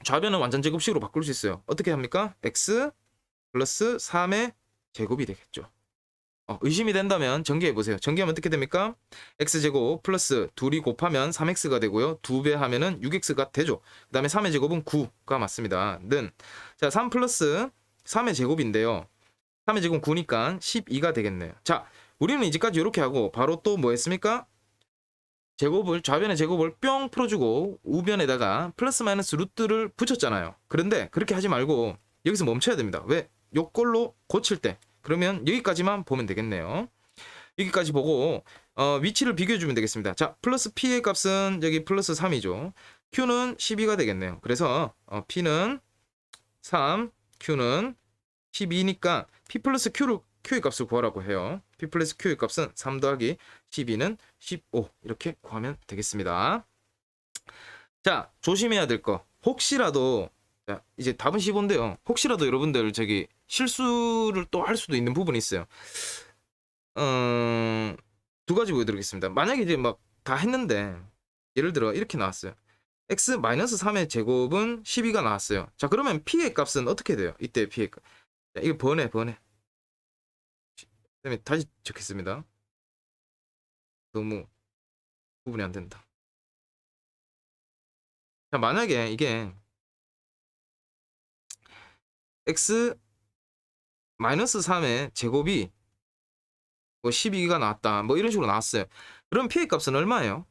좌변은 완전 제곱식으로 바꿀 수 있어요. 어떻게 합니까? x 플러스 3의 제곱이 되겠죠. 의심이 된다면 전개해보세요. 전개하면 어떻게 됩니까? x제곱 플러스 2이 곱하면 3x가 되고요. 2배 하면은 6x가 되죠. 그 다음에 3의 제곱은 9가 맞습니다. 는. 자, 3 플러스 3의 제곱인데요. 3의 제곱 9니까 12가 되겠네요. 자, 우리는 이제까지 이렇게 하고 바로 또 뭐 했습니까? 제곱을 좌변의 제곱을 뿅 풀어주고 우변에다가 플러스 마이너스 루트를 붙였잖아요. 그런데 그렇게 하지 말고 여기서 멈춰야 됩니다. 왜? 요걸로 고칠 때 그러면 여기까지만 보면 되겠네요. 여기까지 보고 위치를 비교해주면 되겠습니다. 자, 플러스 p의 값은 여기 플러스 3이죠. q는 12가 되겠네요. 그래서 p는 3, q는 12니까 p 플러스 q의 값을 구하라고 해요. p 플러스 q의 값은 3 더하기 12는 15 이렇게 구하면 되겠습니다. 자, 조심해야 될 거 혹시라도 자, 이제 답은 15인데요. 혹시라도 여러분들 저기 실수를 또 할 수도 있는 부분이 있어요. 두 가지 보여드리겠습니다. 만약에 이제 막 다 했는데 예를 들어 이렇게 나왔어요. x-3의 제곱은 12가 나왔어요. 자, 그러면 p의 값은 어떻게 돼요? 이때 p의 값. 자, 이거 번해. 그다음에 다시 적겠습니다. 너무 구분이 안 된다. 자, 만약에 이게 x-3의 제곱이 뭐 12가 나왔다. 뭐 이런 식으로 나왔어요. 그럼 p의 값은 얼마예요?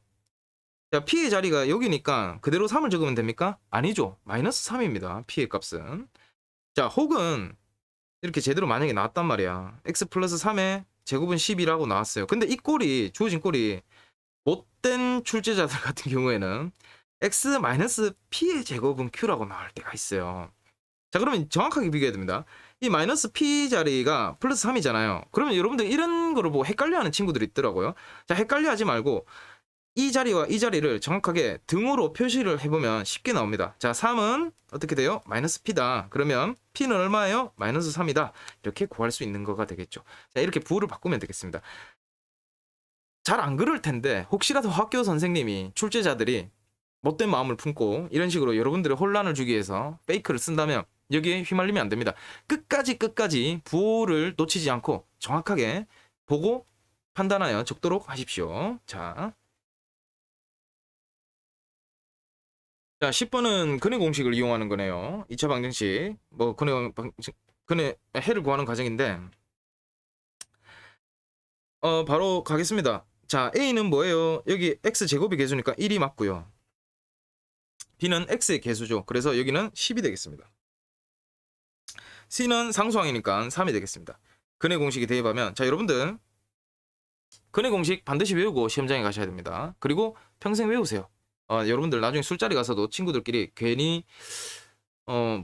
자, p의 자리가 여기니까 그대로 3을 적으면 됩니까? 아니죠. 마이너스 3입니다. p의 값은. 자, 혹은 이렇게 제대로 만약에 나왔단 말이야. x 플러스 3의 제곱은 10이라고 나왔어요. 근데 이 꼴이 주어진 꼴이 못된 출제자들 같은 경우에는 x 마이너스 p의 제곱은 q라고 나올 때가 있어요. 자, 그러면 정확하게 비교해야 됩니다. 이 마이너스 p 자리가 플러스 3이잖아요. 그러면 여러분들 이런 거를 보고 헷갈려하는 친구들이 있더라고요. 자, 헷갈려하지 말고 이 자리와 이 자리를 정확하게 등으로 표시를 해보면 쉽게 나옵니다. 자, 3은 어떻게 돼요? 마이너스 p다. 그러면 p는 얼마예요? 마이너스 3이다. 이렇게 구할 수 있는 거가 되겠죠. 자, 이렇게 부호를 바꾸면 되겠습니다. 잘 안 그럴 텐데 혹시라도 학교 선생님이 출제자들이 못된 마음을 품고 이런 식으로 여러분들의 혼란을 주기 위해서 페이크를 쓴다면 여기에 휘말리면 안 됩니다. 끝까지 부호를 놓치지 않고 정확하게 보고 판단하여 적도록 하십시오. 자, 10번은 근해 공식을 이용하는 거네요. 2차 방정식 뭐 근해 해를 구하는 과정인데 바로 가겠습니다. 자, A는 뭐예요? 여기 X제곱이 개수니까 1이 맞고요. B는 X의 개수죠. 그래서 여기는 10이 되겠습니다. C는 상수항이니까 3이 되겠습니다. 근해 공식이 대입하면 자, 여러분들 근해 공식 반드시 외우고 시험장에 가셔야 됩니다. 그리고 평생 외우세요. 여러분들 나중에 술자리 가서도 친구들끼리 괜히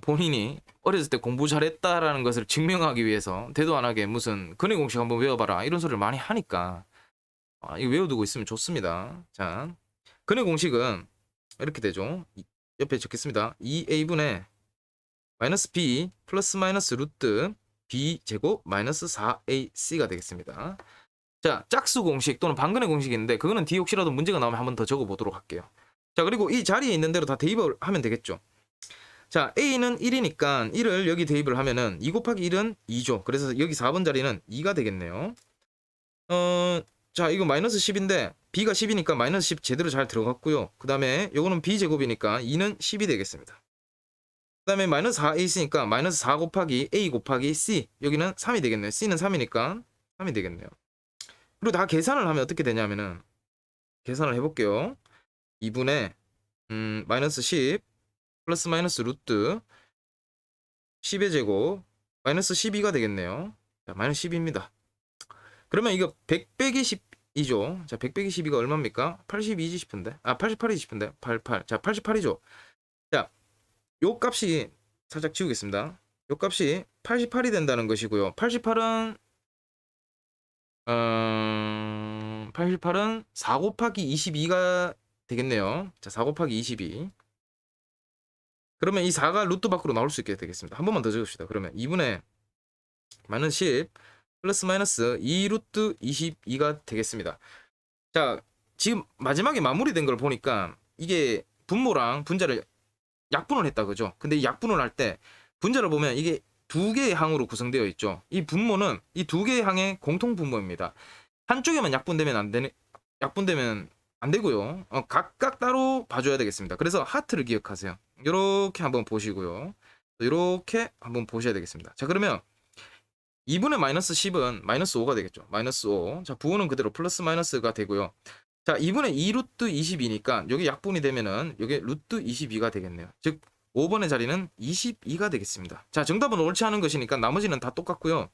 본인이 어렸을 때 공부 잘했다라는 것을 증명하기 위해서 대도 안 하게 무슨 근해 공식 한번 외워봐라 이런 소리를 많이 하니까 이거 외워두고 있으면 좋습니다. 자, 근해 공식은 이렇게 되죠. 옆에 적겠습니다. 2a분의 마이너스 b 플러스 마이너스 루트 b제곱 마이너스 4ac가 되겠습니다. 자, 짝수 공식 또는 방근의 공식이 있는데 그거는 뒤에 혹시라도 문제가 나오면 한번 더 적어보도록 할게요. 자, 그리고 이 자리에 있는 대로 다 대입을 하면 되겠죠. 자, a는 1이니까 1을 여기 대입을 하면은 2 곱하기 1은 2죠. 그래서 여기 4번 자리는 2가 되겠네요. 자, 이거 마이너스 10인데 b가 10이니까 마이너스 10 제대로 잘 들어갔고요. 그 다음에 요거는 b제곱이니까 2는 10이 되겠습니다. 그 다음에 마이너스 4a 있으니까 마이너스 4 곱하기 a 곱하기 c, 여기는 3이 되겠네요. c는 3이니까 3이 되겠네요. 그리고 다 계산을 하면 어떻게 되냐면은, 계산을 해볼게요. 2분의 마이너스 10 플러스 마이너스 루트 10의 제곱 마이너스 12가 되겠네요. 자, 마이너스 10입니다. 그러면 이거 100 빼기 10이죠. 자, 100 빼기 12가 얼마입니까? 82지 싶은데. 아, 88이지 싶은데. 88. 자, 88이죠. 자, 요 값이 살짝 지우겠습니다. 요 값이 88이 된다는 것이고요. 88은 4 곱하기 22가 되겠네요. 자, 4 곱하기 22. 그러면 이 4가 루트 밖으로 나올 수 있게 되겠습니다. 한 번만 더 적읍시다. 그러면 2분의 마이너스 10 플러스 마이너스 2 루트 22가 되겠습니다. 자, 지금 마지막에 마무리된 걸 보니까 이게 분모랑 분자를 약분을 했다, 그죠? 근데 이 약분을 할 때 분자를 보면 이게 두 개의 항으로 구성되어 있죠. 이 분모는 이 두 개의 항의 공통 분모입니다. 한쪽에만 약분되면 안 되고요. 각각 따로 봐줘야 되겠습니다. 그래서 하트를 기억하세요. 이렇게 한번 보시고요. 이렇게 한번 보셔야 되겠습니다. 자, 그러면 2분의 마이너스 10은 마이너스 5가 되겠죠. 마이너스 5. 자, 부호는 그대로 플러스 마이너스가 되고요. 자, 2분의 2 루트 22니까 여기 약분이 되면은 여기 루트 22가 되겠네요. 즉 5번의 자리는 22가 되겠습니다. 자, 정답은 옳지 않은 것이니까 나머지는 다 똑같고요.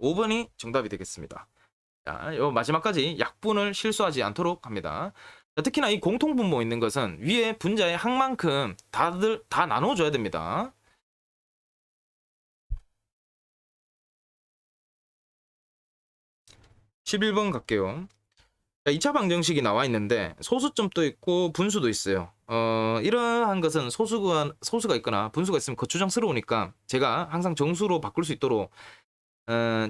5번이 정답이 되겠습니다. 자, 요 마지막까지 약분을 실수하지 않도록 합니다. 자, 특히나 이 공통분모 있는 것은 위에 분자의 항만큼 다들 다 나눠줘야 됩니다. (11번) 갈게요. 자, 2차 방정식이 나와 있는데 소수점도 있고 분수도 있어요. 이러한 것은 소수가 있거나 분수가 있으면 거추장스러우니까 제가 항상 정수로 바꿀 수 있도록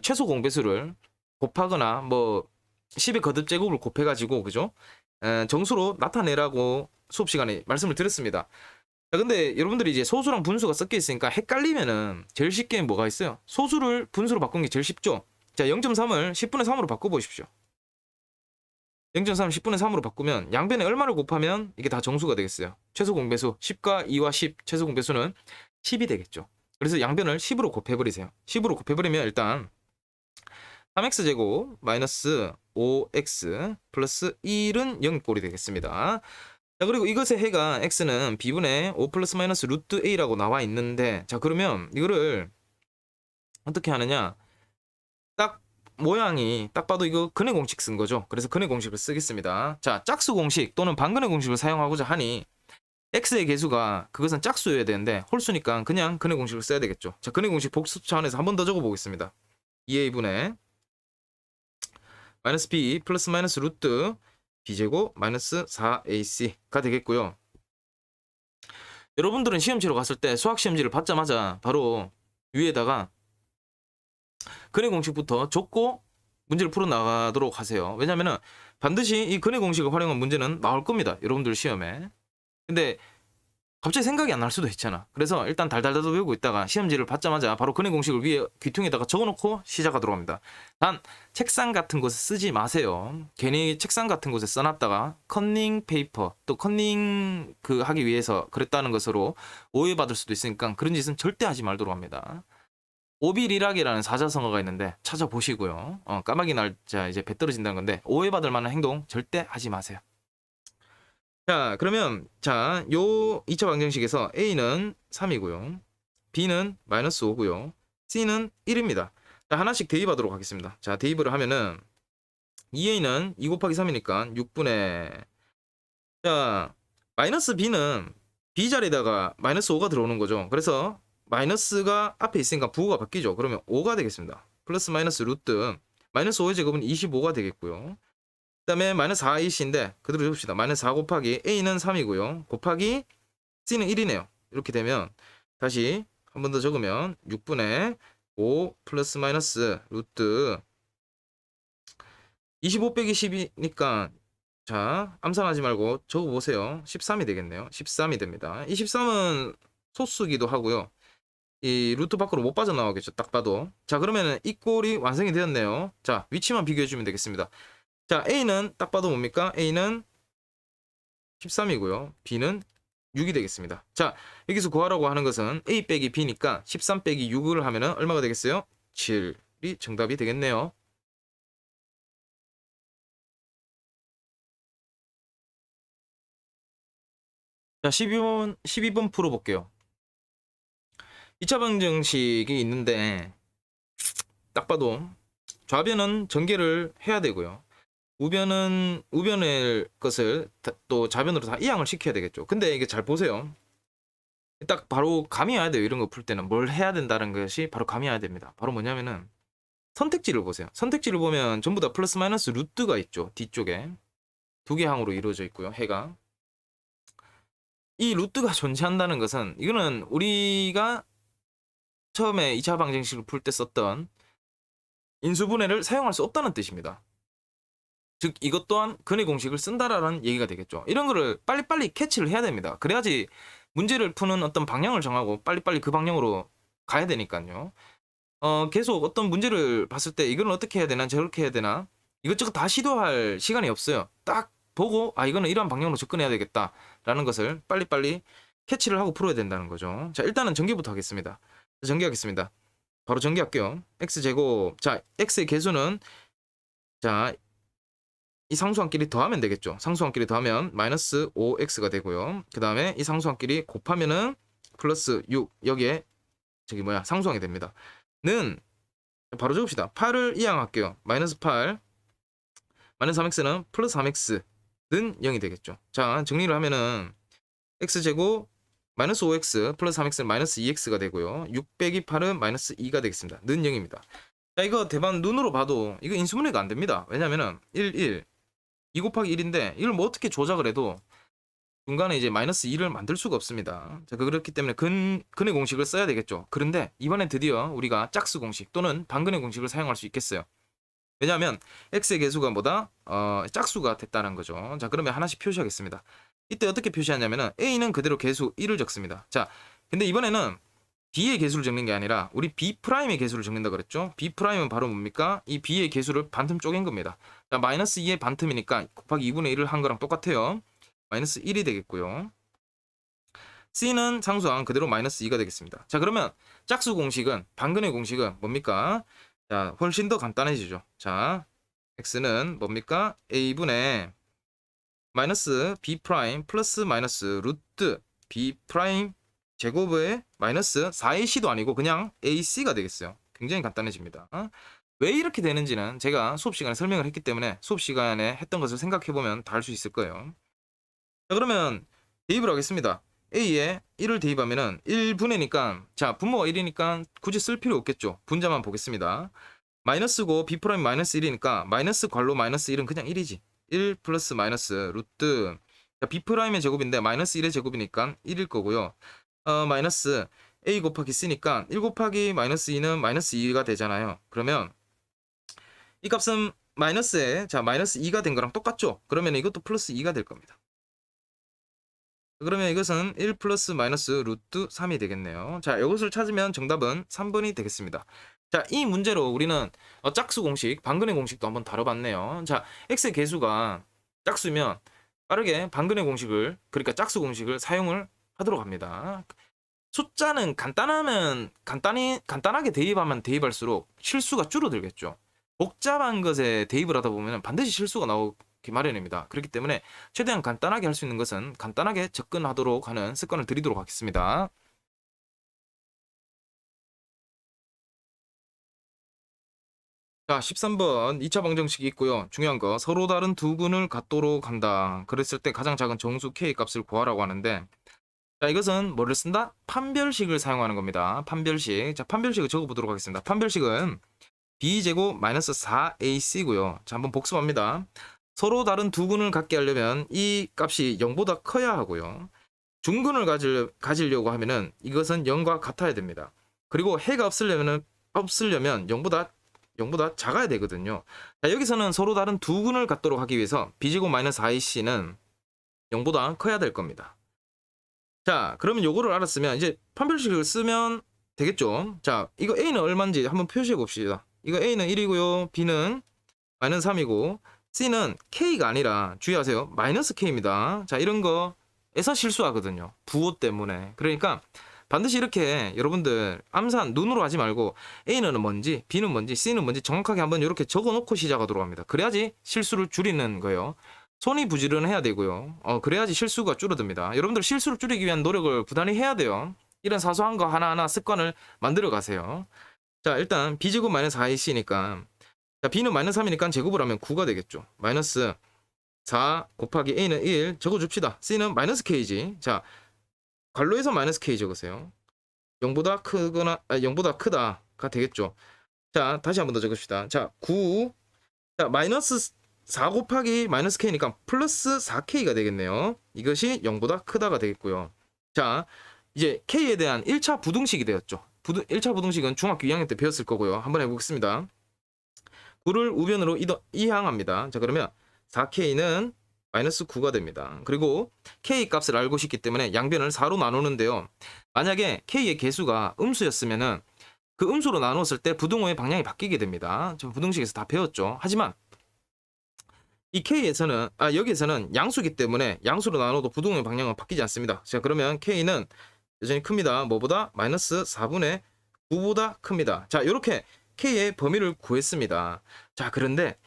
최소 공배수를 곱하거나 뭐 10의 거듭 제곱을 곱해가지고, 그죠? 정수로 나타내라고 수업 시간에 말씀을 드렸습니다. 자, 근데 여러분들이 이제 소수랑 분수가 섞여 있으니까 헷갈리면은 제일 쉽게 뭐가 있어요? 소수를 분수로 바꾼 게 제일 쉽죠? 자, 0.3을 10분의 3으로 바꿔보십시오. 0.3을 10분의 3으로 바꾸면 양변에 얼마를 곱하면 이게 다 정수가 되겠어요? 최소 공배수 10과 2와 10, 최소 공배수는 10이 되겠죠. 그래서 양변을 10으로 곱해버리세요. 10으로 곱해버리면 일단 3x제곱 마이너스 5x 플러스 1은 0꼴이 되겠습니다. 자, 그리고 이것의 해가 x는 b분의 5 플러스 마이너스 루트 a라고 나와 있는데, 자, 그러면 이거를 어떻게 하느냐, 딱 모양이 딱 봐도 이거 근의 공식 쓴 거죠. 그래서 근의 공식을 쓰겠습니다. 자, 짝수 공식 또는 반근의 공식을 사용하고자 하니 x의 개수가 그것은 짝수여야 되는데 홀수니까 그냥 근의 공식을 써야 되겠죠. 자, 근의 공식 복습 차원에서 한 번 더 적어 보겠습니다. 2a분의 마이너스 b 플러스 마이너스 루트 b제곱 마이너스 4ac가 되겠고요. 여러분들은 시험지로 갔을 때 수학 시험지를 받자마자 바로 위에다가 근의 공식부터 적고 문제를 풀어 나가도록 하세요. 왜냐면은 반드시 이 근의 공식을 활용한 문제는 나올 겁니다. 여러분들 시험에. 근데 갑자기 생각이 안 날 수도 있잖아. 그래서 일단 달달달 외우고 있다가 시험지를 받자마자 바로 근의 공식을 위에 귀퉁이에다가 적어놓고 시작하도록 합니다. 단 책상 같은 곳에 쓰지 마세요. 괜히 책상 같은 곳에 써놨다가 컨닝 페이퍼 또 컨닝 하기 위해서 그랬다는 것으로 오해받을 수도 있으니까 그런 짓은 절대 하지 말도록 합니다. 오비리락이라는 사자성어가 있는데 찾아보시고요. 까마귀 날짜 이제 배 떨어진다는 건데 오해받을 만한 행동 절대 하지 마세요. 자, 그러면 자, 요 2차 방정식에서 a는 3이고요. b는 마이너스 5고요. c는 1입니다. 자, 하나씩 대입하도록 하겠습니다. 자, 대입을 하면은 2a는 2 곱하기 3이니까 6분의, 자, 마이너스 b는 b 자리에다가 마이너스 5가 들어오는 거죠. 그래서 마이너스가 앞에 있으니까 부호가 바뀌죠. 그러면 5가 되겠습니다. 플러스 마이너스 루트 마이너스 5의 제곱은 25가 되겠고요. 그 다음에 마이너스 4ac인데 그대로 적읍시다. 마이너스 4 곱하기 a는 3이고요. 곱하기 c는 1이네요. 이렇게 되면 다시 한 번 더 적으면 6분의 5 플러스 마이너스 루트 25 빼기 10이니까 자 암산하지 말고 적어보세요. 13이 되겠네요. 13이 됩니다. 이 13은 소수기도 하고요. 이 루트 밖으로 못 빠져나오겠죠. 딱 봐도. 자 그러면은 이 꼴이 완성이 되었네요. 자 위치만 비교해주면 되겠습니다. 자 A는 딱 봐도 뭡니까? A는 13이고요. B는 6이 되겠습니다. 자 여기서 구하라고 하는 것은 A 빼기 B니까 13 빼기 6을 하면은 얼마가 되겠어요? 7이 정답이 되겠네요. 자 12번 풀어볼게요. 2차 방정식이 있는데 딱 봐도 좌변은 전개를 해야 되고요. 우변의 것을 또 좌변으로 다 이항을 시켜야 되겠죠. 근데 이게 잘 보세요. 딱 바로 감이 와야 돼요. 이런 거 풀 때는 뭘 해야 된다는 것이 바로 감이 와야 됩니다. 바로 뭐냐면은 선택지를 보세요. 선택지를 보면 전부 다 플러스 마이너스 루트가 있죠. 뒤쪽에 두 개 항으로 이루어져 있고요. 해가 이 루트가 존재한다는 것은 이거는 우리가 처음에 2차 방정식을 풀 때 썼던 인수분해를 사용할 수 없다는 뜻입니다. 즉 이것 또한 근의 공식을 쓴다라는 얘기가 되겠죠. 이런 거를 빨리빨리 캐치를 해야 됩니다. 그래야지 문제를 푸는 어떤 방향을 정하고 빨리빨리 그 방향으로 가야 되니까요. 계속 어떤 문제를 봤을 때 이거는 어떻게 해야 되나 저렇게 해야 되나 이것저것 다 시도할 시간이 없어요. 딱 보고 아 이거는 이러한 방향으로 접근해야 되겠다라는 것을 빨리빨리 캐치를 하고 풀어야 된다는 거죠. 자 일단은 전개부터 하겠습니다. 전개하겠습니다. 바로 전개할게요. x제곱 자 x의 개수는 자 이 상수함끼리 더하면 되겠죠. 상수함끼리 더하면 마이너스 5x가 되고요. 그 다음에 이 상수함끼리 곱하면은 플러스 6 여기에 저기 뭐야 상수항이 됩니다. 는 바로 적읍시다. 8을 이항할게요. 마이너스 8 마이너스 3x는 플러스 3x는 0이 되겠죠. 자 정리를 하면은 x제곱 마이너스 5x 플러스 3x는 마이너스 2x가 되고요. 6 빼기 8은 마이너스 2가 되겠습니다. 는 0입니다. 자 이거 대반 눈으로 봐도 이거 인수분해가 안 됩니다. 왜냐면은 1 2 곱하기 1인데 이걸 뭐 어떻게 조작을 해도 중간에 이제 마이너스 2를 만들 수가 없습니다. 자 그렇기 때문에 근의 공식을 써야 되겠죠. 그런데 이번에 드디어 우리가 짝수 공식 또는 반근의 공식을 사용할 수 있겠어요. 왜냐하면 x의 개수가 뭐다? 짝수가 됐다는 거죠. 자 그러면 하나씩 표시하겠습니다. 이때 어떻게 표시하냐면은 a는 그대로 개수 1을 적습니다. 자 근데 이번에는 b의 개수를 적는 게 아니라 우리 b'의 개수를 적는다 그랬죠. b'은 바로 뭡니까? 이 b의 개수를 반틈 쪼갠 겁니다. 자 마이너스 2의 반틈이니까 곱하기 2분의 1을 한 거랑 똑같아요. 마이너스 1이 되겠고요. c는 상수항 그대로 마이너스 2가 되겠습니다. 자 그러면 짝수 공식은 반근의 공식은 뭡니까? 자 훨씬 더 간단해지죠. 자 x는 뭡니까? a분의 마이너스 b' 플러스 마이너스 루트 b' 제곱의 마이너스 4ac도 아니고 그냥 ac가 되겠어요. 굉장히 간단해집니다. 왜 이렇게 되는지는 제가 수업 시간에 설명을 했기 때문에 수업 시간에 했던 것을 생각해보면 다 알 수 있을 거예요. 자 그러면 대입을 하겠습니다. a에 1을 대입하면은 1분의니까 자 분모가 1이니까 굳이 쓸 필요 없겠죠. 분자만 보겠습니다. 마이너스고 b' 마이너스 1이니까 마이너스 괄호 마이너스 1은 그냥 1이지. 1 플러스 마이너스 루트 자, b'의 제곱인데 마이너스 1의 제곱이니까 1일 거고요. 마이너스 a 곱하기 c니까 1 곱하기 마이너스 2는 마이너스 2가 되잖아요. 그러면 이 값은 마이너스에 자 마이너스 2가 된 거랑 똑같죠. 그러면 이것도 플러스 2가 될 겁니다. 그러면 이것은 1 플러스 마이너스 루트 3이 되겠네요. 자 이것을 찾으면 정답은 3번이 되겠습니다. 자 이 문제로 우리는 짝수 공식 반근의 공식도 한번 다뤄봤네요. 자 x의 개수가 짝수면 빠르게 반근의 공식을 그러니까 짝수 공식을 사용을 하도록 합니다. 숫자는 간단하게 대입하면 대입할수록 실수가 줄어들겠죠. 복잡한 것에 대입을 하다 보면 반드시 실수가 나오기 마련입니다. 그렇기 때문에 최대한 간단하게 할 수 있는 것은 간단하게 접근하도록 하는 습관을 들이도록 하겠습니다. 자 13번 2차 방정식이 있고요. 중요한 거 서로 다른 두 근을 갖도록 한다. 그랬을 때 가장 작은 정수 k 값을 구하라고 하는데 자 이것은 뭐를 쓴다? 판별식을 사용하는 겁니다. 판별식. 자 판별식을 적어보도록 하겠습니다. 판별식은 b제곱 마이너스 4ac고요. 자 한번 복습합니다. 서로 다른 두 근을 갖게 하려면 이 값이 0보다 커야 하고요. 중근을 가지려고 하면은 이것은 0과 같아야 됩니다. 그리고 해가 없으려면은 없으려면 0보다 작아야 되거든요. 자, 여기서는 서로 다른 두 근을 갖도록 하기 위해서 b제곱 마이너스 4ac는 0보다 커야 될 겁니다. 자, 그러면 요거를 알았으면 이제 판별식을 쓰면 되겠죠. 자, 이거 a는 얼마인지 한번 표시해 봅시다. 이거 a는 1이고요. b는 마이너스 3이고 c는 k가 아니라 주의하세요. 마이너스 k입니다. 자, 이런 거에서 실수하거든요. 부호 때문에. 그러니까 반드시 이렇게 여러분들 암산 눈으로 하지 말고 A는 뭔지 B는 뭔지 C는 뭔지 정확하게 한번 이렇게 적어놓고 시작하도록 합니다. 그래야지 실수를 줄이는 거예요. 손이 부지런해야 되고요. 그래야지 실수가 줄어듭니다. 여러분들 실수를 줄이기 위한 노력을 부단히 해야 돼요. 이런 사소한 거 하나하나 습관을 만들어 가세요. 자, 일단 B제곱 마이너스 4AC니까 자, B는 마이너스 3이니까 제곱을 하면 9가 되겠죠. 마이너스 4 곱하기 A는 1 적어줍시다. C는 마이너스 K지. 자, 괄호에서 마이너스 K 적으세요. 0보다 크거나 0보다 크다가 되겠죠. 자, 다시 한번 더 적읍시다. 자, 9. 자, 마이너스 4 곱하기 마이너스 K니까 플러스 4K가 되겠네요. 이것이 0보다 크다가 되겠고요. 자, 이제 K에 대한 1차 부등식이 되었죠. 1차 부등식은 중학교 2학년 때 배웠을 거고요. 한번 해보겠습니다. 9를 우변으로 이항합니다. 자, 그러면 4K는 마이너스 9가 됩니다. 그리고 K 값을 알고 싶기 때문에 양변을 4로 나누는데요. 만약에 K의 개수가 음수였으면은 그 음수로 나눴을 때 부등호의 방향이 바뀌게 됩니다. 저 부등식에서 다 배웠죠. 하지만 이 K에서는 여기에서는 양수기 때문에 양수로 나눠도 부등호의 방향은 바뀌지 않습니다. 자, 그러면 K는 여전히 큽니다. 뭐보다? 마이너스 4분의 9보다 큽니다. 자, 이렇게 K의 범위를 구했습니다. 자, 그런데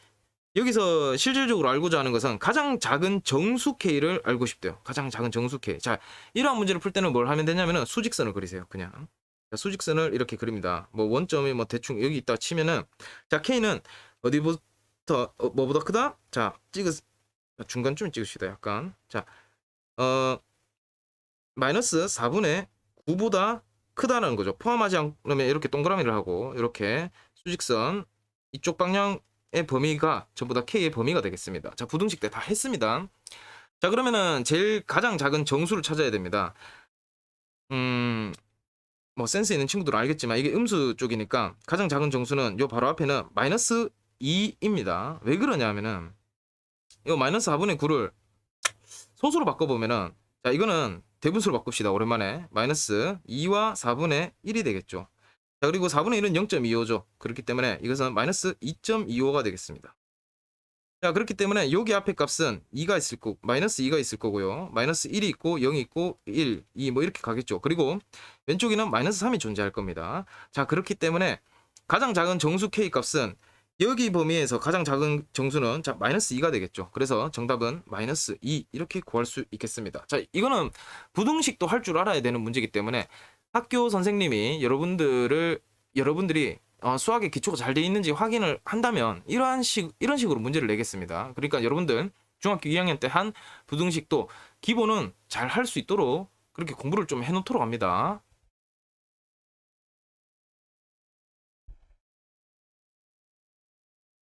여기서 실질적으로 알고자 하는 것은 가장 작은 정수 K를 알고 싶대요. 가장 작은 정수 K. 자, 이러한 문제를 풀 때는 뭘 하면 되냐면은 수직선을 그리세요. 그냥. 자, 수직선을 이렇게 그립니다. 뭐 원점이 뭐 대충 여기 있다 치면은 자, K는 어디부터 뭐보다 크다? 자, 중간쯤 찍읍시다. 약간. 자, 마이너스 4분의 9보다 크다는 거죠. 포함하지 않으면 이렇게 동그라미를 하고 이렇게 수직선 이쪽 방향 의 범위가 전부 다 K의 범위가 되겠습니다. 자, 부등식 때 다 했습니다. 자, 그러면은 제일 가장 작은 정수를 찾아야 됩니다. 뭐 센스 있는 친구들은 알겠지만 이게 음수 쪽이니까 가장 작은 정수는 요 바로 앞에는 마이너스 2입니다. 왜 그러냐면은 이 마이너스 4분의 9를 소수로 바꿔보면은 자, 이거는 대분수로 바꿉시다. 오랜만에 마이너스 2와 4분의 1이 되겠죠. 자, 그리고 4분의 1은 0.25죠. 그렇기 때문에 이것은 마이너스 2.25가 되겠습니다. 자, 그렇기 때문에 여기 앞에 값은 2가 있을 거고 마이너스 2가 있을 거고요. 마이너스 1이 있고 0이 있고 1, 2 뭐 이렇게 가겠죠. 그리고 왼쪽에는 마이너스 3이 존재할 겁니다. 자, 그렇기 때문에 가장 작은 정수 K 값은 여기 범위에서 가장 작은 정수는 자, 마이너스 2가 되겠죠. 그래서 정답은 마이너스 2 이렇게 구할 수 있겠습니다. 자, 이거는 부등식도 할 줄 알아야 되는 문제이기 때문에 학교 선생님이 여러분들이 수학의 기초가 잘 돼 있는지 확인을 한다면 이런 식으로 문제를 내겠습니다. 그러니까 여러분들 중학교 2학년 때 한 부등식도 기본은 잘 할 수 있도록 그렇게 공부를 좀 해놓도록 합니다.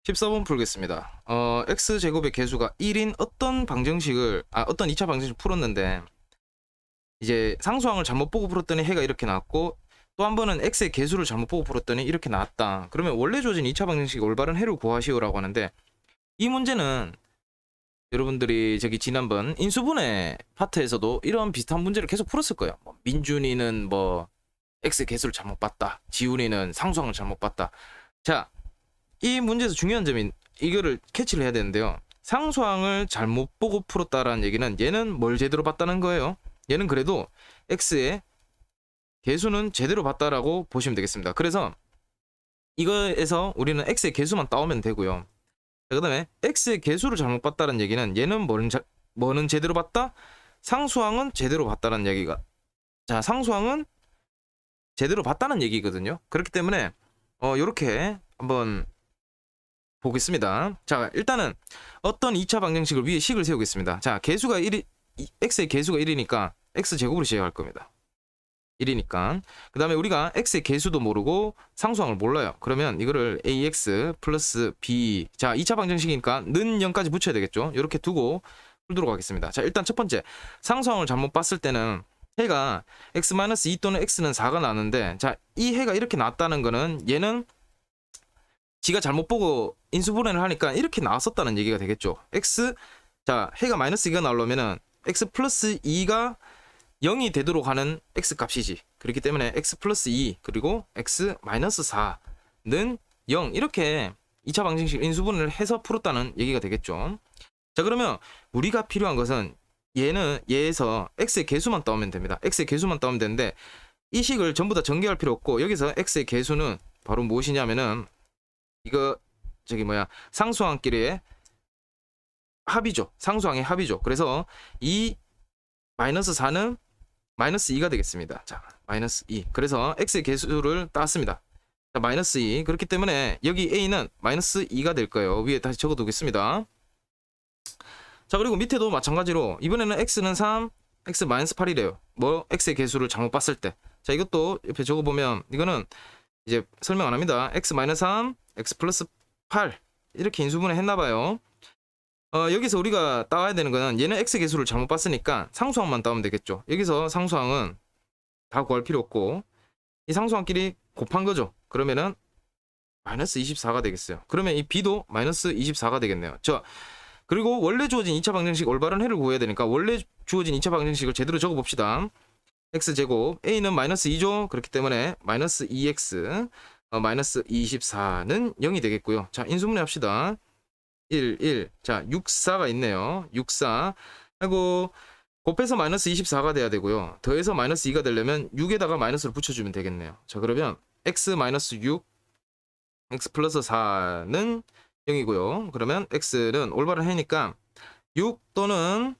(14번) 풀겠습니다. x제곱의 개수가 1인 어떤 2차 방정식을 풀었는데 이제 상수항을 잘못 보고 풀었더니 해가 이렇게 나왔고 또 한 번은 x의 개수를 잘못 보고 풀었더니 이렇게 나왔다. 그러면 원래 주어진 2차 방정식의 올바른 해를 구하시오라고 하는데 이 문제는 여러분들이 지난번 인수분해 파트에서도 이런 비슷한 문제를 계속 풀었을 거예요. 뭐 민준이는 뭐 x의 개수를 잘못 봤다. 지훈이는 상수항을 잘못 봤다. 자, 이 문제에서 중요한 점이 이거를 캐치를 해야 되는데요. 상수항을 잘못 보고 풀었다라는 얘기는 얘는 뭘 제대로 봤다는 거예요. 얘는 그래도 x의 개수는 제대로 봤다라고 보시면 되겠습니다. 그래서 이거에서 우리는 x의 개수만 따오면 되고요. 그 다음에 x의 개수를 잘못 봤다는 얘기는 얘는 뭐는 제대로 봤다? 상수항은 제대로 봤다는 얘기가 자, 상수항은 제대로 봤다는 얘기거든요. 그렇기 때문에 요렇게 한번 보겠습니다. 자, 일단은 어떤 2차 방정식을 위에 식을 세우겠습니다. 자, x의 개수가 1이니까 x제곱으로 시작할 겁니다. 1이니까. 그 다음에 우리가 x의 개수도 모르고 상수항을 몰라요. 그러면 이거를 ax 플러스 b. 자, 2차 방정식이니까 는 0까지 붙여야 되겠죠. 이렇게 두고 풀도록 하겠습니다. 자, 일단 첫 번째 상수항을 잘못 봤을 때는 해가 x-2 또는 x는 4가 나는데, 자, 이 해가 이렇게 나왔다는 거는 얘는 지가 잘못 보고 인수분해를 하니까 이렇게 나왔었다는 얘기가 되겠죠. 자, 해가 -2가 나오려면은 x 플러스 2가 0이 되도록 하는 x 값이지. 그렇기 때문에 x 플러스 2 그리고 x 마이너스 4는 0, 이렇게 2차 방정식 인수분해를 해서 풀었다는 얘기가 되겠죠. 자, 그러면 우리가 필요한 것은 얘에서 x의 개수만 따오면 됩니다. x의 개수만 따오면 되는데, 이 식을 전부 다 전개할 필요 없고, 여기서 x의 개수는 바로 무엇이냐면은 이거 상수항끼리의 합이죠. 상수항의 합이죠. 그래서 이 -4는 -2가 되겠습니다. 자, -2. 그래서 x의 개수를 땄습니다. 자, -2. 그렇기 때문에 여기 a는 -2가 될 거예요. 위에 다시 적어두겠습니다. 자, 그리고 밑에도 마찬가지로 이번에는 x는 3, x -8이래요. 뭐 x의 개수를 잘못 봤을 때. 자, 이것도 옆에 적어보면 이거는 이제 설명 안 합니다. x -3, x 플러스 8 이렇게 인수분해 했나봐요. 여기서 우리가 따와야 되는 거는 얘는 x 개수를 잘못 봤으니까 상수항만 따오면 되겠죠. 여기서 상수항은 다 구할 필요 없고 이 상수항끼리 곱한 거죠. 그러면은 -24가 되겠어요. 그러면 이 b도 -24가 되겠네요. 자, 그리고 원래 주어진 2차 방정식 올바른 해를 구해야 되니까 원래 주어진 2차 방정식을 제대로 적어봅시다. x제곱 a는 -2죠. 그렇기 때문에 -2x -24는 0이 되겠고요. 자, 인수분해 합시다. 1. 자, 64가 있네요. 64. 그리고 곱해서 -24가 돼야 되고요. 더해서 -2가 되려면 6에다가 마이너스를 붙여주면 되겠네요. 자, 그러면 x -6, x 플러스 4는 0이고요. 그러면 x는 올바른 해니까 6 또는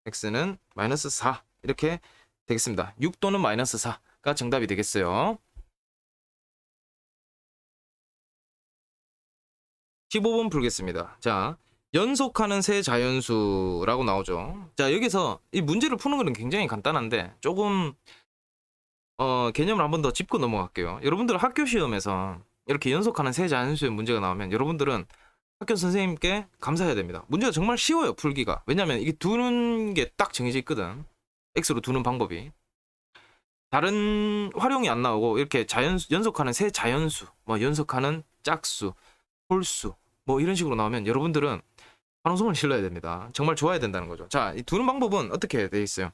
x는 -4 이렇게 되겠습니다. 6 또는 -4가 정답이 되겠어요. 15번 풀겠습니다. 자, 연속하는 세 자연수라고 나오죠. 자, 여기서 이 문제를 푸는 거는 굉장히 간단한데 조금 개념을 한 번 더 짚고 넘어갈게요. 여러분들 학교 시험에서 이렇게 연속하는 세 자연수의 문제가 나오면 여러분들은 학교 선생님께 감사해야 됩니다. 문제가 정말 쉬워요, 풀기가. 왜냐면 이게 두는 게 딱 정해져 있거든. x로 두는 방법이. 다른 활용이 안 나오고 이렇게 연속하는 세 자연수, 뭐 연속하는 짝수, 홀수 뭐 이런 식으로 나오면 여러분들은 환호성을 질러야 됩니다. 정말 좋아야 된다는 거죠. 자, 이 두는 방법은 어떻게 되어 있어요?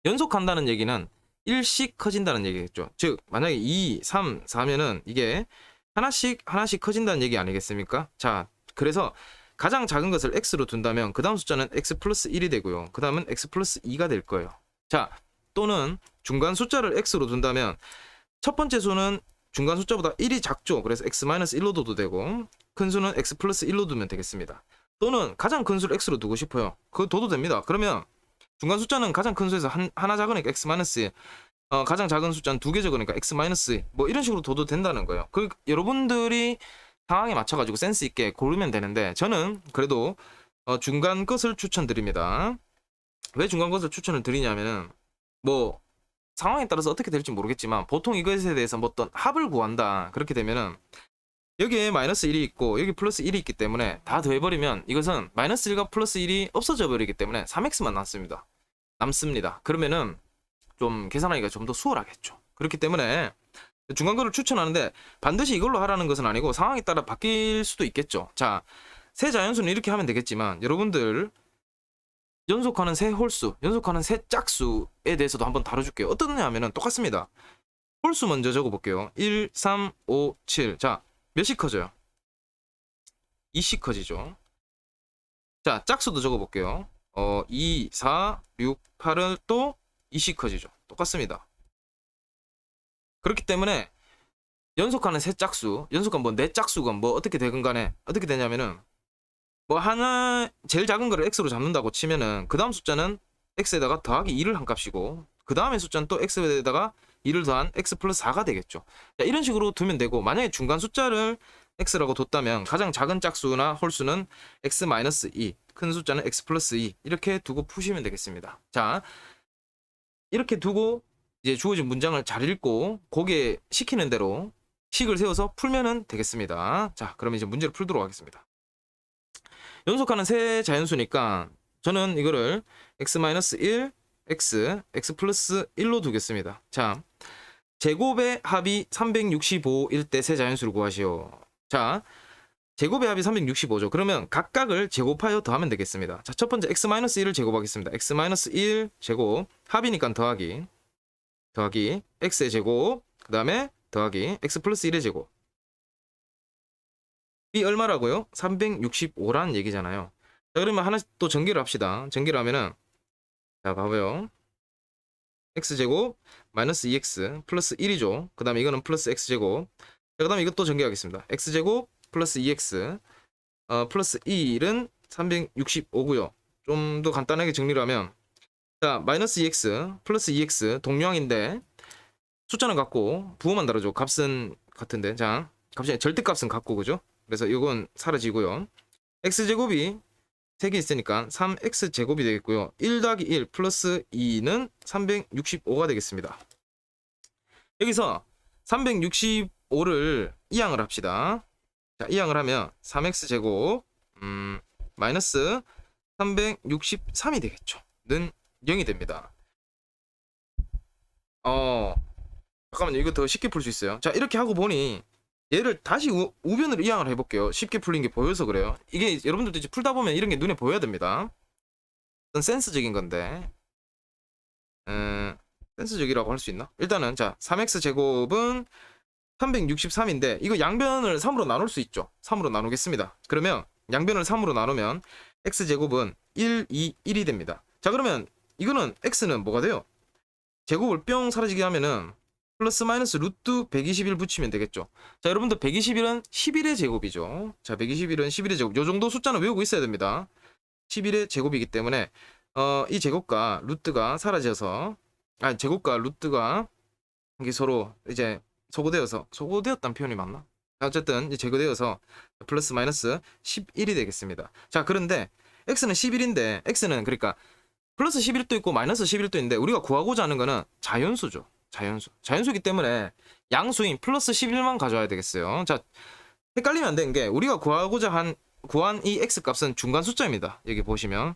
연속한다는 얘기는 일씩 커진다는 얘기겠죠. 즉 만약에 2, 3, 4면은 이게 하나씩 커진다는 얘기 아니겠습니까? 자, 그래서 가장 작은 것을 x로 둔다면 그 다음 숫자는 x 플러스 1이 되고요. 그 다음은 x 플러스 2가 될 거예요. 자, 또는 중간 숫자를 x로 둔다면 첫 번째 수는 중간 숫자보다 1이 작죠. 그래서 x-1로 둬도 되고 큰 수는 x 플러스 1로 두면 되겠습니다. 또는 가장 큰 수를 x로 두고 싶어요. 그거 둬도 됩니다. 그러면 중간 숫자는 가장 큰 수에서 하나 작으니까 x-1, 가장 작은 숫자는 2개 적으니까 x-2, 뭐 이런 식으로 둬도 된다는 거예요. 여러분들이 상황에 맞춰가지고 센스 있게 고르면 되는데 저는 그래도 중간 것을 추천드립니다. 왜 중간 것을 추천을 드리냐면은 뭐 상황에 따라서 어떻게 될지 모르겠지만 보통 이것에 대해서 뭐 어떤 합을 구한다 그렇게 되면은 여기에 -1이 있고 여기 플러스 1이 있기 때문에 다 더해버리면 이것은 -1과 플러스 1이 없어져 버리기 때문에 3x만 남습니다. 그러면은 좀 계산하기가 좀 더 수월하겠죠. 그렇기 때문에 중간거를 추천하는데 반드시 이걸로 하라는 것은 아니고 상황에 따라 바뀔 수도 있겠죠. 자, 세 자연수는 이렇게 하면 되겠지만 여러분들 연속하는 세 홀수, 연속하는 세 짝수에 대해서도 한번 다뤄줄게요. 어떠냐 하면은 똑같습니다. 홀수 먼저 적어볼게요. 1, 3, 5, 7. 자, 몇씩 커져요? 2씩 커지죠. 자, 짝수도 적어볼게요. 2, 4, 6, 8은 또 2씩 커지죠. 똑같습니다. 그렇기 때문에 연속하는 세 짝수, 연속한 뭐 네 짝수가 뭐 어떻게 되건 간에 어떻게 되냐면은 뭐 하나 제일 작은 거를 x로 잡는다고 치면은 그 다음 숫자는 x에다가 더하기 2를 한 값이고 그 다음에 숫자는 또 x에다가 2를 더한 x 플러스 4가 되겠죠. 자, 이런 식으로 두면 되고 만약에 중간 숫자를 x라고 뒀다면 가장 작은 짝수나 홀수는 x-2, 큰 숫자는 x 플러스 2 이렇게 두고 푸시면 되겠습니다. 자, 이렇게 두고 이제 주어진 문장을 잘 읽고 거기에 시키는 대로 식을 세워서 풀면은 되겠습니다. 자, 그럼 이제 문제를 풀도록 하겠습니다. 연속하는 세 자연수니까 저는 이거를 x-1, x 플러스 1로 두겠습니다. 자, 제곱의 합이 365일 때 세 자연수를 구하시오. 자, 제곱의 합이 365죠. 그러면 각각을 제곱하여 더하면 되겠습니다. 자, 첫 번째 x-1을 제곱하겠습니다. x-1 제곱, 합이니까 더하기 x의 제곱, 그 다음에 더하기 x 플러스 1의 제곱. 이 얼마라고요? 365란 얘기잖아요. 자, 그러면 하나씩 또 전개를 합시다. 전개를 하면은, 자, 봐봐요. x제곱 마이너스 2x 플러스 1이죠. 그 다음에 이거는 플러스 x제곱. 자, 그 다음에 이것도 전개하겠습니다. x제곱 플러스 2x 플러스 1은 365고요. 좀 더 간단하게 정리를 하면, 자, 마이너스 2x 플러스 2x 동량인데 숫자는 같고 부호만 다르죠. 값은 같은데, 자, 값이 절대값은 같고, 그죠? 그래서 이건 사라지고요. x제곱이 3개 있으니까 3x제곱이 되겠고요. 1 더하기 1 플러스 2는 365가 되겠습니다. 여기서 365를 이항을 합시다. 자, 이항을 하면 3x제곱 마이너스 363이 되겠죠. 는 0이 됩니다. 잠깐만요. 이거 더 쉽게 풀 수 있어요. 자, 이렇게 하고 보니 얘를 다시 우변으로 이항을 해볼게요. 쉽게 풀린 게 보여서 그래요. 이게 여러분들도 이제 풀다 보면 이런 게 눈에 보여야 됩니다. 이건 센스적인 건데, 센스적이라고 할 수 있나? 일단은, 자, 3x제곱은 363인데 이거 양변을 3으로 나눌 수 있죠. 3으로 나누겠습니다. 그러면 양변을 3으로 나누면 x제곱은 1, 2, 1이 됩니다. 자, 그러면 이거는 x는 뭐가 돼요? 제곱을 뿅 사라지게 하면은 플러스 마이너스 루트 121 붙이면 되겠죠. 자, 여러분들 121은 11의 제곱이죠. 자, 121은 11의 제곱. 요 정도 숫자는 외우고 있어야 됩니다. 11의 제곱이기 때문에 이 제곱과 루트가 사라져서, 제곱과 루트가 이게 서로 이제 소거되었다는 표현이 맞나? 어쨌든 이제 제거되어서 플러스 마이너스 11이 되겠습니다. 자, 그런데 x는 11인데 x는 그러니까 플러스 11도 있고 마이너스 11도 있는데 우리가 구하고자 하는 거는 자연수죠. 자연수이기 때문에 양수인 플러스 11만 가져와야 되겠어요. 자, 헷갈리면 안 되는 게 우리가 구한 이 x 값은 중간 숫자입니다. 여기 보시면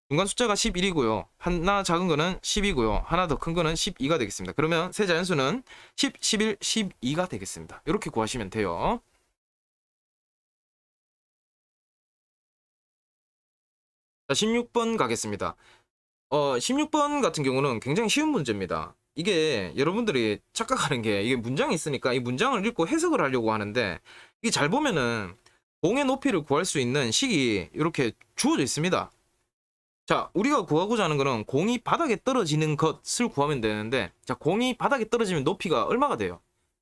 중간 숫자가 11이고요. 하나 작은 거는 10이고요. 하나 더 큰 거는 12가 되겠습니다. 그러면 세 자연수는 10, 11, 12가 되겠습니다. 이렇게 구하시면 돼요. 자, 16번 가겠습니다. 16번 같은 경우는 굉장히 쉬운 문제입니다. 이게 여러분들이 착각하는 게 이게 문장이 있으니까 이 문장을 읽고 해석을 하려고 하는데, 이게 잘 보면은 공의 높이를 구할 수 있는 식이 이렇게 주어져 있습니다. 자, 우리가 구하고자 하는 거는 공이 바닥에 떨어지는 것을 구하면 되는데, 자, 공이 바닥에 떨어지면 높이가 얼마가 돼요?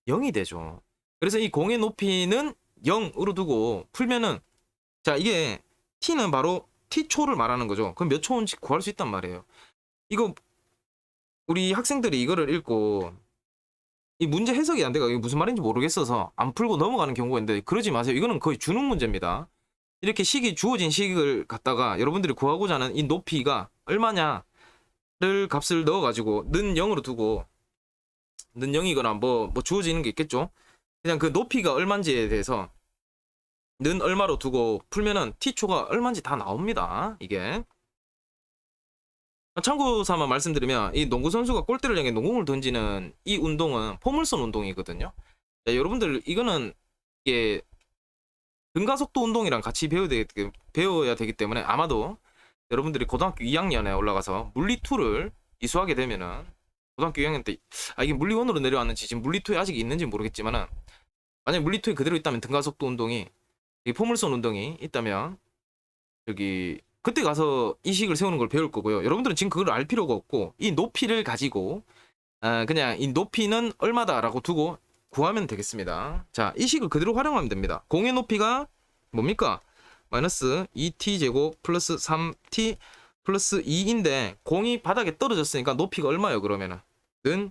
0이 되죠. 그래서 이 공의 높이는 0으로 두고 풀면은, 자, 이게 t는 바로 t초를 말하는 거죠. 그럼 몇 초인지 구할 수 있단 말이에요. 이거 우리 학생들이 이거를 읽고 이 문제 해석이 안 돼가 이게 무슨 말인지 모르겠어서 안 풀고 넘어가는 경우가 있는데, 그러지 마세요. 이거는 거의 주능 문제입니다. 이렇게 식이 주어진 식을 갖다가 여러분들이 구하고자 하는 이 높이가 얼마냐를 값을 넣어가지고 는 0으로 두고, 는 0이거나 뭐 주어지는 게 있겠죠. 그냥 그 높이가 얼마인지에 대해서 는 얼마로 두고 풀면은 t초가 얼마인지 다 나옵니다. 이게 참고 삼아 말씀드리면, 이 농구 선수가 골대를 향해 농공을 던지는 이 운동은 포물선 운동이거든요. 자, 여러분들 이거는 이게 등가속도 운동이랑 같이 배워야 되기 때문에 아마도 여러분들이 고등학교 2학년에 올라가서 물리2를 이수하게 되면은, 고등학교 2학년 때 이게 물리1으로 내려왔는지 지금 물리2에 아직 있는지 모르겠지만은, 만약에 물리2에 그대로 있다면 등가속도 운동이, 이 포물선 운동이 있다면 여기 그때 가서 이 식을 세우는 걸 배울 거고요. 여러분들은 지금 그걸 알 필요가 없고 이 높이를 가지고 그냥 이 높이는 얼마다라고 두고 구하면 되겠습니다. 자, 이 식을 그대로 활용하면 됩니다. 공의 높이가 뭡니까? 마이너스 2t제곱 플러스 3t 플러스 2인데 공이 바닥에 떨어졌으니까 높이가 얼마예요? 그러면은 는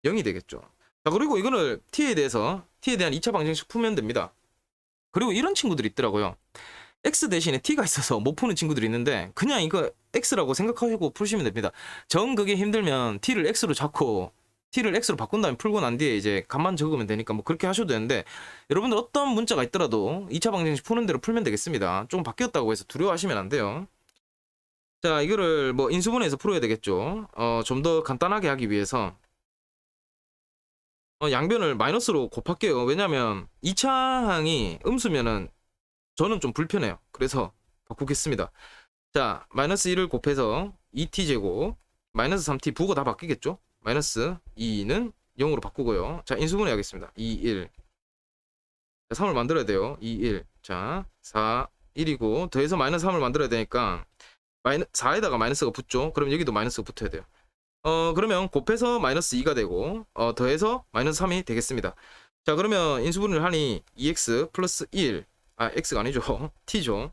0이 되겠죠. 자, 그리고 이거를 t에 대한 2차 방정식 풀면 됩니다. 그리고 이런 친구들이 있더라고요. x 대신에 t가 있어서 못 푸는 친구들이 있는데, 그냥 이거 x라고 생각하시고 푸시면 됩니다. 정 그게 힘들면 t를 x로 잡고 t를 x로 바꾼 다음에 풀고 난 뒤에 이제 값만 적으면 되니까 뭐 그렇게 하셔도 되는데, 여러분들 어떤 문자가 있더라도 2차 방정식 푸는 대로 풀면 되겠습니다. 좀 바뀌었다고 해서 두려워하시면 안 돼요. 자, 이거를 뭐 인수분해해서 풀어야 되겠죠. 좀 더 간단하게 하기 위해서 양변을 마이너스로 곱할게요. 왜냐면 2차 항이 음수면은 저는 좀 불편해요. 그래서 바꾸겠습니다. 자, 마이너스 1을 곱해서 2t제곱 마이너스 3t 부호가 다 바뀌겠죠. 마이너스 2는 0으로 바꾸고요. 자, 인수분해 하겠습니다. 2, 1. 자, 3을 만들어야 돼요. 2, 1. 자, 4, 1이고 더해서 마이너스 3을 만들어야 되니까 4에다가 마이너스가 붙죠. 그럼 여기도 마이너스가 붙어야 돼요. 그러면 곱해서 마이너스 2가 되고 더해서 마이너스 3이 되겠습니다. 자, 그러면 인수분해를 하니 2x 플러스 1, x가 아니죠. t죠.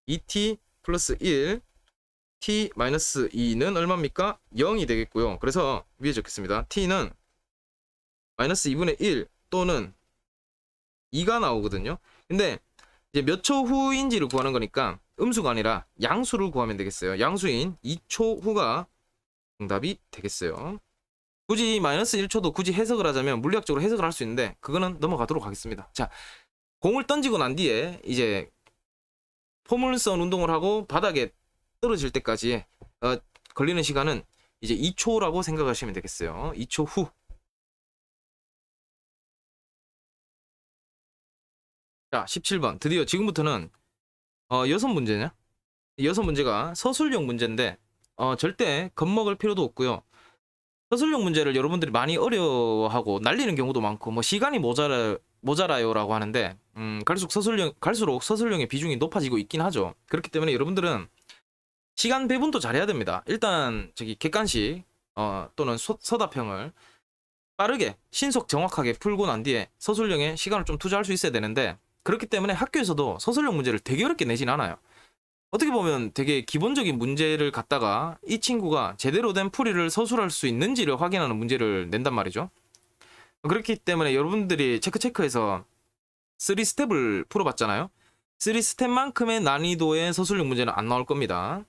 2t 플러스 1, t 마이너스 2는 얼마입니까? 0이 되겠고요. 그래서 위에 적겠습니다. t는 마이너스 2분의 1 또는 2가 나오거든요. 근데 이제 몇 초 후인지를 구하는 거니까 음수가 아니라 양수를 구하면 되겠어요. 양수인 2초 후가 정답이 되겠어요. 굳이 마이너스 1초도 굳이 해석을 하자면 물리학적으로 해석을 할 수 있는데 그거는 넘어가도록 하겠습니다. 자, 공을 던지고 난 뒤에 이제 포물선 운동을 하고 바닥에 떨어질 때까지 걸리는 시간은 이제 2초라고 생각하시면 되겠어요. 2초 후. 자, 17번. 드디어 지금부터는 6문제냐? 6문제가 서술형 문제인데 절대 겁먹을 필요도 없고요. 서술형 문제를 여러분들이 많이 어려워하고 날리는 경우도 많고 뭐 시간이 모자라요라고 하는데 갈수록 서술형의 비중이 높아지고 있긴 하죠. 그렇기 때문에 여러분들은 시간 배분도 잘해야 됩니다. 일단 저기 객관식 또는 서답형을 빠르게 신속 정확하게 풀고 난 뒤에 서술형에 시간을 좀 투자할 수 있어야 되는데 그렇기 때문에 학교에서도 서술형 문제를 되게 어렵게 내진 않아요. 어떻게 보면 되게 기본적인 문제를 갖다가 이 친구가 제대로 된 풀이를 서술할 수 있는지를 확인하는 문제를 낸단 말이죠. 그렇기 때문에 여러분들이 체크해서 3스텝을 풀어봤잖아요. 3스텝만큼의 난이도의 서술형 문제는 안 나올 겁니다.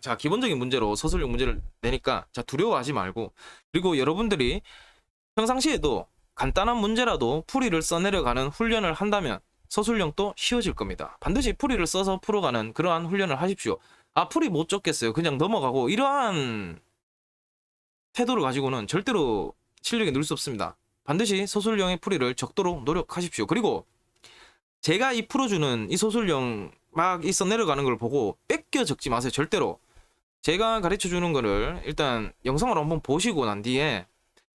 자, 기본적인 문제로 서술형 문제를 내니까 자, 두려워하지 말고, 그리고 여러분들이 평상시에도 간단한 문제라도 풀이를 써내려가는 훈련을 한다면 서술형도 쉬워질 겁니다. 반드시 풀이를 써서 풀어가는 그러한 훈련을 하십시오. 풀이 못 적겠어요. 그냥 넘어가고 이러한 태도를 가지고는 절대로 실력이 늘 수 없습니다. 반드시 서술형의 풀이를 적도록 노력하십시오. 그리고 제가 이 풀어주는 이 서술형 막 이 써내려가는 걸 보고 뺏겨 적지 마세요. 절대로. 제가 가르쳐주는 거를 일단 영상으로 한번 보시고 난 뒤에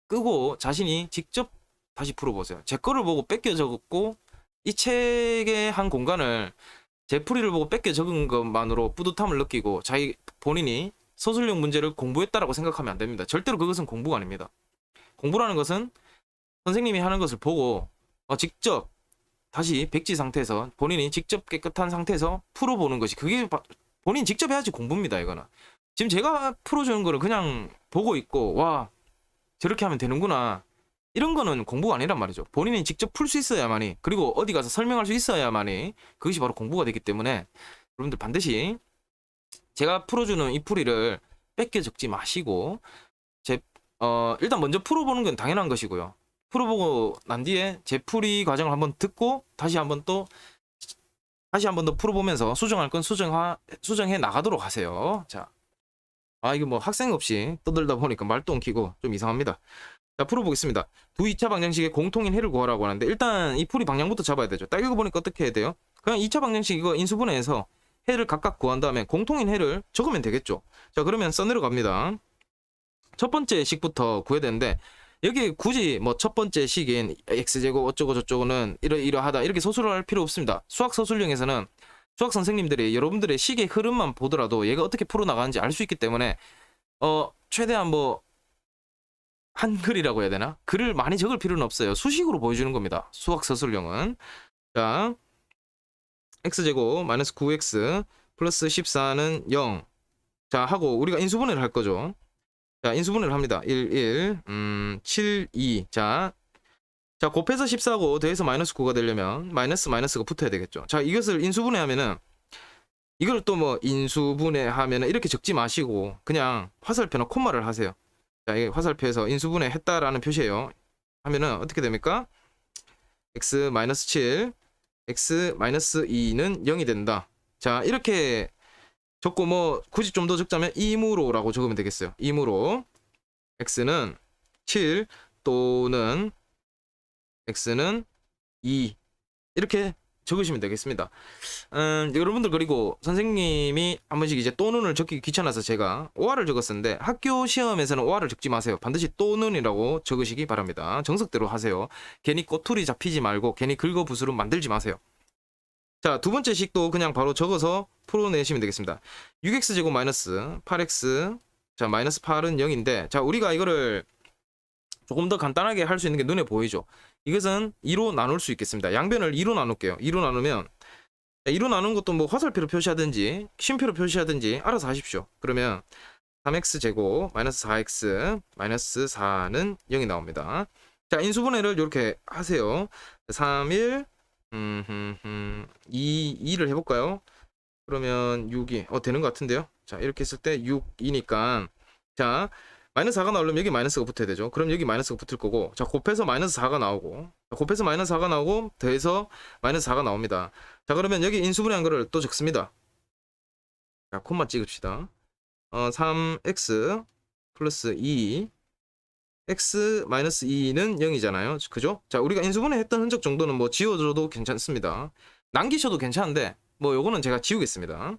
끄고 자신이 직접 다시 풀어보세요. 제 거를 보고 뺏겨 적었고 이 책의 한 공간을 제 풀이를 보고 뺏겨 적은 것만으로 뿌듯함을 느끼고 자기 본인이 서술형 문제를 공부했다라고 생각하면 안 됩니다. 절대로 그것은 공부가 아닙니다. 공부라는 것은 선생님이 하는 것을 보고 직접 다시 백지 상태에서 본인이 직접 깨끗한 상태에서 풀어보는 것이 그게 본인 직접 해야지 공부입니다. 이거는 지금 제가 풀어주는 거를 그냥 보고 있고 와 저렇게 하면 되는구나 이런 거는 공부가 아니란 말이죠. 본인이 직접 풀 수 있어야만이 그리고 어디 가서 설명할 수 있어야만이 그것이 바로 공부가 되기 때문에 여러분들 반드시 제가 풀어주는 이 풀이를 뺏겨 적지 마시고 일단 먼저 풀어보는 건 당연한 것이고요. 풀어보고 난 뒤에 제 풀이 과정을 한번 듣고 다시 한번 더 풀어보면서 수정할 건 수정해 나가도록 하세요. 자, 이거 뭐 학생 없이 떠들다 보니까 말도 엉키고 좀 이상합니다. 자, 풀어보겠습니다. 두 2차 방정식의 공통인 해를 구하라고 하는데 일단 이 풀이 방향부터 잡아야 되죠. 딱 읽어보니까 어떻게 해야 돼요? 그냥 2차 방정식 이거 인수분해해서 해를 각각 구한 다음에 공통인 해를 적으면 되겠죠. 자, 그러면 써내려갑니다. 첫 번째 식부터 구해야 되는데 여기 굳이 뭐 첫 번째 식인 x제곱 어쩌고 저쩌고는 이러하다 이렇게 서술을 할 필요 없습니다. 수학 서술형에서는 수학 선생님들이 여러분들의 식의 흐름만 보더라도 얘가 어떻게 풀어나가는지 알 수 있기 때문에 최대한 뭐 한글이라고 해야 되나? 글을 많이 적을 필요는 없어요. 수식으로 보여주는 겁니다. 수학 서술형은. 자, x제곱 마이너스 9x 플러스 14는 0. 자, 하고 우리가 인수분해를 할 거죠. 자, 인수분해를 합니다. 1, 1, 7, 2. 자, 곱해서 14고 더해서 마이너스 9가 되려면 마이너스가 붙어야 되겠죠. 자, 이것을 인수분해하면은 이걸 또 뭐 인수분해하면은 이렇게 적지 마시고 그냥 화살표나 콤마를 하세요. 자, 이게 화살표에서 인수분해 했다라는 표시예요. 하면은 어떻게 됩니까? x 마이너스 7, x 마이너스 2는 0이 된다. 자, 이렇게 적고 뭐 굳이 좀 더 적자면 이므로라고 적으면 되겠어요. 이므로 x는 7 또는 x는 2 이렇게 적으시면 되겠습니다. 여러분들 그리고 선생님이 한 번씩 이제 또는을 적기 귀찮아서 제가 OR을 적었었는데 학교 시험에서는 OR을 적지 마세요. 반드시 또는이라고 적으시기 바랍니다. 정석대로 하세요. 괜히 꼬투리 잡히지 말고 괜히 긁어부스름 만들지 마세요. 자, 두 번째 식도 그냥 바로 적어서 풀어내시면 되겠습니다. 6x제곱 마이너스 8x, 자 마이너스 8은 0인데, 자 우리가 이거를 조금 더 간단하게 할 수 있는 게 눈에 보이죠. 이것은 2로 나눌 수 있겠습니다. 양변을 2로 나눌게요. 2로 나누면 2로 나눈 것도 뭐 화살표로 표시하든지 쉼표로 표시하든지 알아서 하십시오. 그러면 3x제곱 마이너스 4x 마이너스 4는 0이 나옵니다. 자, 인수분해를 이렇게 하세요. 3, 1 2를 해볼까요? 그러면 6이 되는 것 같은데요. 자, 이렇게 했을 때 6이니까 자 마이너스 4가 나오려면 여기 마이너스가 붙어야 되죠. 그럼 여기 마이너스가 붙을 거고, 자 곱해서 마이너스 4가 나오고, 곱해서 마이너스 4가 나오고 더해서 마이너스 4가 나옵니다. 자, 그러면 여기 인수분해한 거를 또 적습니다. 자, 콤마 찍읍시다. 3x 플러스 2 x 마이너스 2는 0이잖아요. 그죠? 자, 우리가 인수분해 했던 흔적 정도는 뭐 지워줘도 괜찮습니다. 남기셔도 괜찮은데 뭐 요거는 제가 지우겠습니다.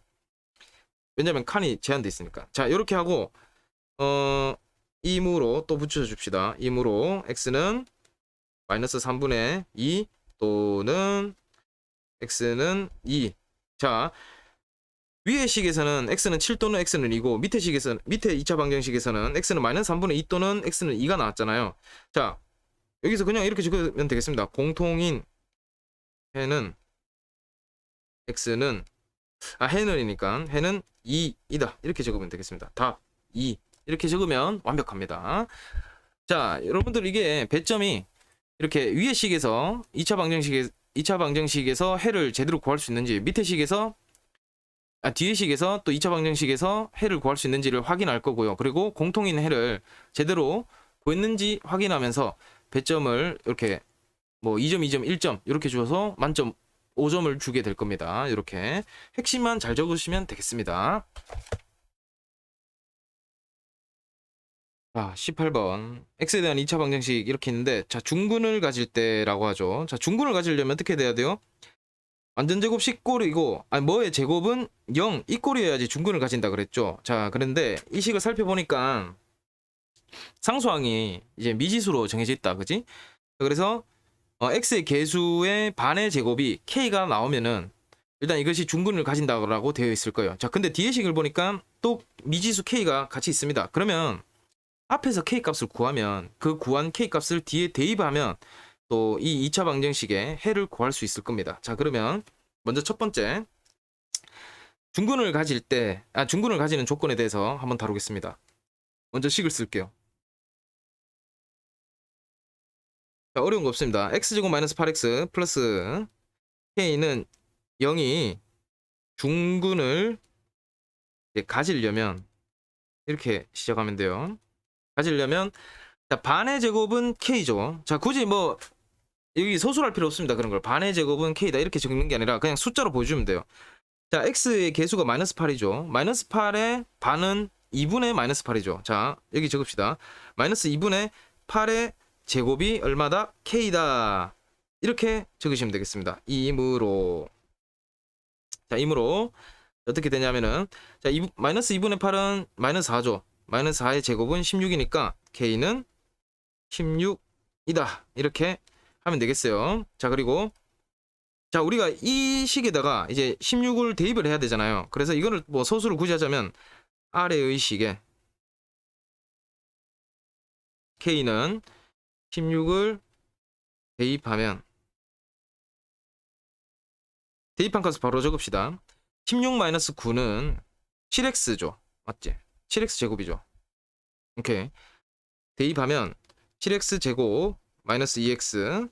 왜냐면 칸이 제한돼 있으니까. 자, 이렇게 하고 임으로 또 붙여줍시다. 임으로 x는 마이너스 3분의 2 또는 x는 2. 자, 위의 식에서는 x는 7 또는 x는 2고 밑에 2차 방정식에서는 x는 마이너스 3분의 2 또는 x는 2가 나왔잖아요. 자, 여기서 그냥 이렇게 적으면 되겠습니다. 공통인 해는 x는 해는이니까 해는 2이다. 이렇게 적으면 되겠습니다. 답 2. 이렇게 적으면 완벽합니다. 자, 여러분들 이게 배점이 이렇게 위의 식에서 2차 방정식에서 해를 제대로 구할 수 있는지, 밑에 식에서 뒤의 식에서 또 2차 방정식에서 해를 구할 수 있는지를 확인할 거고요. 그리고 공통인 해를 제대로 구했는지 확인하면서 배점을 이렇게 뭐 2점, 2점, 1점 이렇게 주어서 만점 5점을 주게 될 겁니다. 이렇게 핵심만 잘 적으시면 되겠습니다. 자, 18번 x에 대한 2차 방정식 이렇게 있는데, 자 중근을 가질 때라고 하죠. 자, 중근을 가지려면 어떻게 돼야 돼요? 완전제곱 10꼴이고 뭐의 제곱은 0 이 꼴이어야지 중근을 가진다 그랬죠. 자, 그런데 이 식을 살펴보니까 상수항이 이제 미지수로 정해져 있다, 그지? 그래서 x의 개수의 반의 제곱이 k가 나오면은 일단 이것이 중근을 가진다라고 되어 있을 거예요. 자, 근데 뒤의 식을 보니까 또 미지수 k가 같이 있습니다. 그러면 앞에서 k 값을 구하면 그 구한 k 값을 뒤에 대입하면 또 이 2차 방정식의 해를 구할 수 있을 겁니다. 자, 그러면 먼저 첫 번째 중근을 가지는 조건에 대해서 한번 다루겠습니다. 먼저 식을 쓸게요. 자, 어려운 거 없습니다. x제곱 마이너스 8x 플러스 k는 0이 중근을 가지려면 이렇게 시작하면 돼요. 가지려면 자, 반의 제곱은 k죠. 자, 굳이 뭐 여기 소술할 필요 없습니다. 그런 걸 반의 제곱은 k다 이렇게 적는 게 아니라 그냥 숫자로 보여주면 돼요. 자, x의 개수가 마이너스 8이죠. 마이너스 8의 반은 2분의 마이너스 8이죠. 자, 여기 적읍시다. 마이너스 2분의 8의 제곱이 얼마다? k다. 이렇게 적으시면 되겠습니다. 이므로. 자, 이므로 어떻게 되냐면은 자, 마이너스 2분의 8은 마이너스 4죠. 마이너스 4의 제곱은 16이니까 k는 16이다. 이렇게 하면 되겠어요. 자, 그리고 자, 우리가 이 식에다가 이제 16을 대입을 해야 되잖아요. 그래서 이거를 뭐 소수를 굳이 하자면 아래의 식에 k는 16을 대입하면 대입한 값을 바로 적읍시다. 16-9는 7x죠. 맞지? 7x 제곱이죠. 오케이. 대입하면 7x 제곱 마이너스 2x는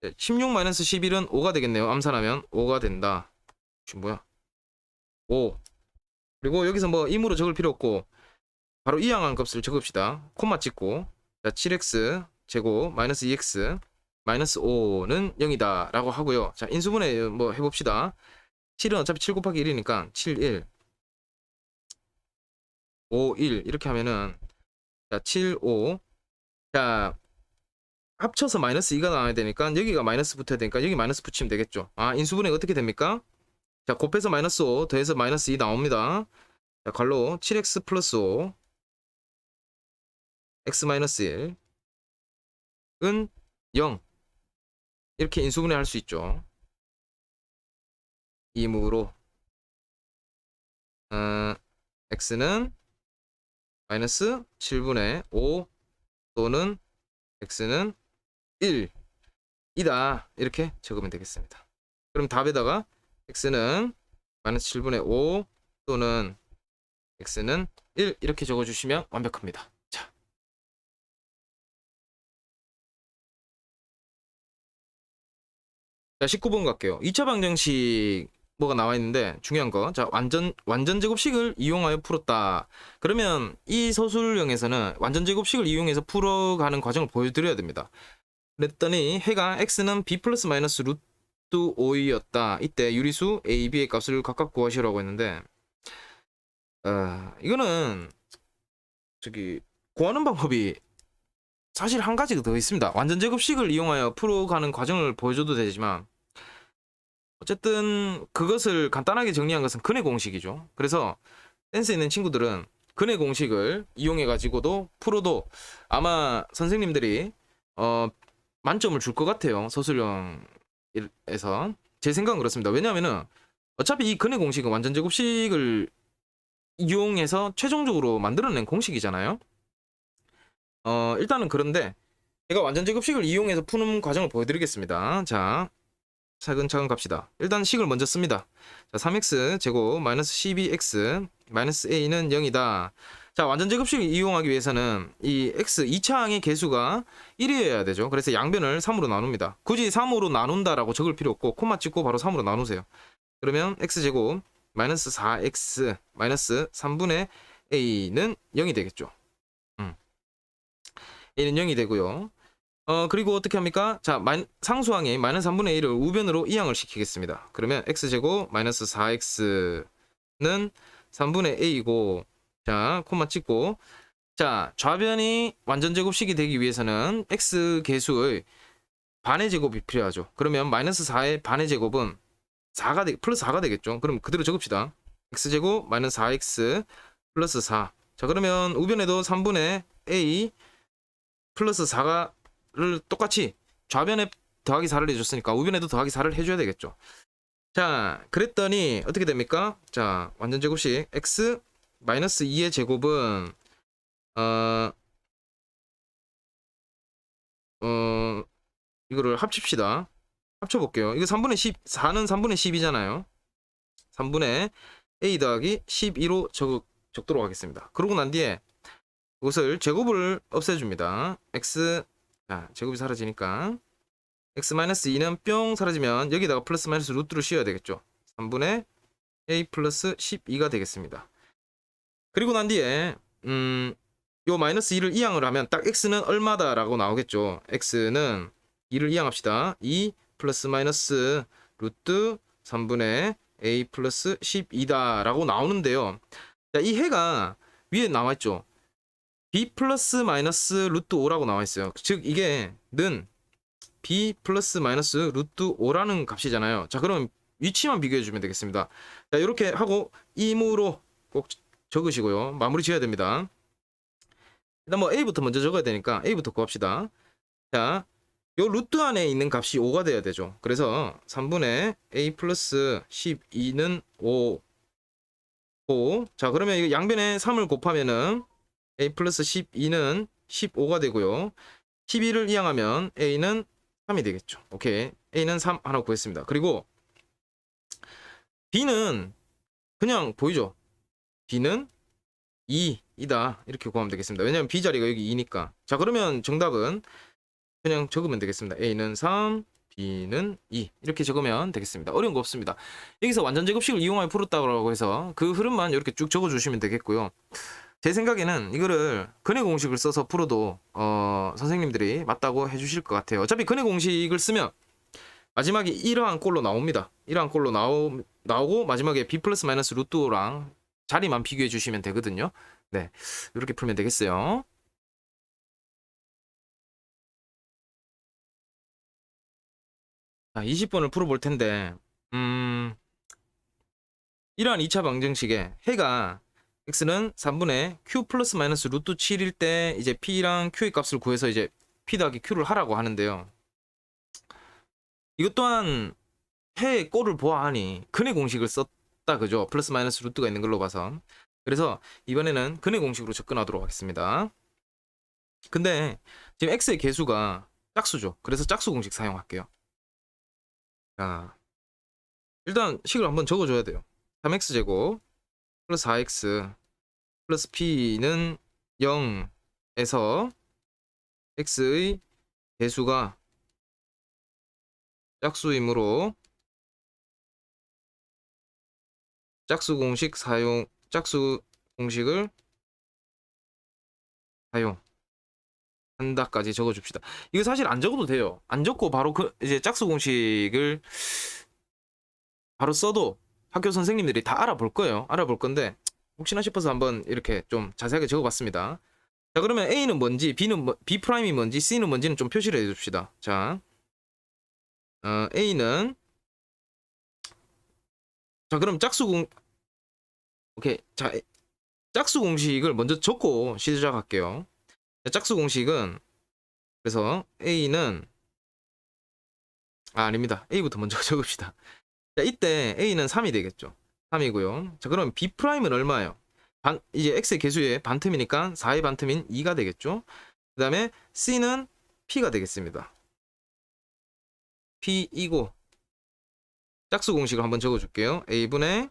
16-11은 5가 되겠네요. 암산하면 5가 된다. 지금 뭐야? 5. 그리고 여기서 뭐 임으로 적을 필요 없고 바로 이항한 값을 적읍시다. 콤마 찍고 자, 7x 제곱 마이너스 2x 마이너스 5는 0이다 라고 하고요. 자, 인수분해 뭐 해봅시다. 7은 어차피 7 곱하기 1이니까 7, 1, 5, 1 이렇게 하면은 자 7, 5 자 합쳐서 마이너스 2가 나와야 되니까 여기가 마이너스 붙어야 되니까 여기 마이너스 붙이면 되겠죠. 인수분해 어떻게 됩니까? 자 곱해서 마이너스 5 더해서 마이너스 2 나옵니다. 자 괄호 7x 플러스 5 x 마이너스 1은 0 이렇게 인수분해 할 수 있죠. 이므로 x는 마이너스 7분의 5 또는 x는 1 이다 이렇게 적으면 되겠습니다. 그럼 답에다가 x는 마이너스 7분의 5 또는 x는 1 이렇게 적어주시면 완벽합니다. 자 19번 갈게요. 2차 방정식 뭐가 나와 있는데 중요한 거. 자, 완전 제곱식을 이용하여 풀었다. 그러면 이 서술형에서는 완전 제곱식을 이용해서 풀어가는 과정을 보여드려야 됩니다. 그랬더니 해가 x는 b 플러스 마이너스 루트 5이었다. 이때 유리수 a, b의 값을 각각 구하시라고 했는데 이거는 저기 구하는 방법이 사실 한 가지가 더 있습니다. 완전 제곱식을 이용하여 풀어가는 과정을 보여줘도 되지만 어쨌든 그것을 간단하게 정리한 것은 근해 공식이죠. 그래서 센스 있는 친구들은 근해 공식을 이용해 가지고도 풀어도 아마 선생님들이 만점을 줄 것 같아요. 서술형에서 제 생각은 그렇습니다. 왜냐하면은 어차피 이 근해 공식은 완전 제곱식을 이용해서 최종적으로 만들어낸 공식이잖아요. 일단은 그런데 제가 완전 제곱식을 이용해서 푸는 과정을 보여드리겠습니다. 자, 차근차근 갑시다. 일단 식을 먼저 씁니다. 자, 3x 제곱 마이너스 12x 마이너스 a는 0이다. 자, 완전 제곱식을 이용하기 위해서는 이 x 2차항의 개수가 1이어야 되죠. 그래서 양변을 3으로 나눕니다. 굳이 3으로 나눈다라고 적을 필요 없고 콤마 찍고 바로 3으로 나누세요. 그러면 x 제곱 마이너스 4x 마이너스 3분의 a는 0이 되겠죠. a는 0이 되고요. 그리고 어떻게 합니까? 자, 상수항에 마이너스 3분의 1을 우변으로 이항을 시키겠습니다. 그러면 x제곱 마이너스 4x는 3분의 a이고, 자, 콤마 찍고, 자, 좌변이 완전 제곱식이 되기 위해서는 x 개수의 반의 제곱이 필요하죠. 그러면 마이너스 4의 반의 제곱은 4가 플러스 4가 되겠죠. 그럼 그대로 적읍시다. x제곱 마이너스 4x 플러스 4. 자, 그러면 우변에도 3분의 a 플러스 4를 똑같이 좌변에 더하기 4를 해줬으니까 우변에도 더하기 4를 해줘야 되겠죠. 자, 그랬더니 어떻게 됩니까? 자, 완전 제곱식 x 마이너스 2의 제곱은 이거를 합칩시다. 합쳐볼게요. 이거 3분의 10, 4는 3분의 10이잖아요. 3분의 a 더하기 12로 적도록 하겠습니다. 그러고 난 뒤에 이것을 제곱을 없애줍니다. x, 자, 제곱이 사라지니까 x-2는 뿅 사라지면 여기다가 플러스 마이너스 루트를 씌워야 되겠죠. 3분의 a 플러스 12가 되겠습니다. 그리고 난 뒤에 요 마이너스 2를 이항을 하면 딱 x는 얼마다 라고 나오겠죠. x는 2를 이항합시다. 2 플러스 마이너스 루트 3분의 a 플러스 12다 라고 나오는데요. 자, 이 해가 위에 나와있죠. b 플러스 마이너스 루트 5라고 나와있어요. 즉 이게 는 b 플러스 마이너스 루트 5라는 값이잖아요. 자, 그럼 위치만 비교해주면 되겠습니다. 자, 이렇게 하고 임으로 꼭 적으시고요. 마무리 지어야 됩니다. 일단 뭐 a부터 먼저 적어야 되니까 a부터 구합시다. 자, 요 루트 안에 있는 값이 5가 돼야 되죠. 그래서 3분의 a 플러스 12는 5. 자, 그러면 이거 양변에 3을 곱하면은 a 플러스 12는 15가 되고요. 12를 이항하면 a는 3이 되겠죠. 오케이. a는 3 하나 구했습니다. 그리고 b는 그냥 보이죠? b는 2이다. 이렇게 구하면 되겠습니다. 왜냐면 b 자리가 여기 2니까. 자, 그러면 정답은 그냥 적으면 되겠습니다. a는 3, b는 2 이렇게 적으면 되겠습니다. 어려운 거 없습니다. 여기서 완전 제곱식을 이용하여 풀었다고 해서 그 흐름만 이렇게 쭉 적어주시면 되겠고요. 제 생각에는 이거를 근해 공식을 써서 풀어도 선생님들이 맞다고 해주실 것 같아요. 어차피 근해 공식을 쓰면 마지막에 이러한 꼴로 나옵니다. 이러한 꼴로 나오고 마지막에 b 플러스 마이너스 루트 5랑 자리만 비교해 주시면 되거든요. 네, 이렇게 풀면 되겠어요. 자, 20번을 풀어볼 텐데 이러한 2차 방정식에 해가 x는 3분의 q 플러스 마이너스 루트 7일 때 이제 p랑 q의 값을 구해서 이제 p 더하기 q를 하라고 하는데요. 이것 또한 해의 꼴을 보아하니 근의 공식을 썼다, 그죠? 플러스 마이너스 루트가 있는 걸로 봐서. 그래서 이번에는 근의 공식으로 접근하도록 하겠습니다. 근데 지금 x의 개수가 짝수죠. 그래서 짝수 공식 사용할게요. 자, 일단 식을 한번 적어줘야 돼요. 3x제곱 플러스 4x 플러스 p는 0에서 x의 개수가 짝수이므로 짝수 공식을 사용한다까지 적어줍시다. 이거 사실 안 적어도 돼요. 안 적고 바로 이제 짝수 공식을 바로 써도 학교 선생님들이 다 알아볼 거예요. 알아볼 건데 혹시나 싶어서 한번 이렇게 좀 자세하게 적어봤습니다. 자, 그러면 A는 뭔지, B 프라임이 뭔지, C는 뭔지는 좀 표시를 해줍시다. 자, A는 자, 그럼 오케이. 자, 짝수 공식을 먼저 적고 시작할게요. 짝수 공식은 그래서 A는 아닙니다. A부터 먼저 적읍시다. 자, 이때 A는 3이 되겠죠. 3이고요. 자, 그럼 B 프라임은 얼마예요? 이제 X의 개수의 반틈이니까 4의 반틈인 2가 되겠죠. 그 다음에 C는 P가 되겠습니다. P이고 짝수 공식을 한번 적어줄게요. A분의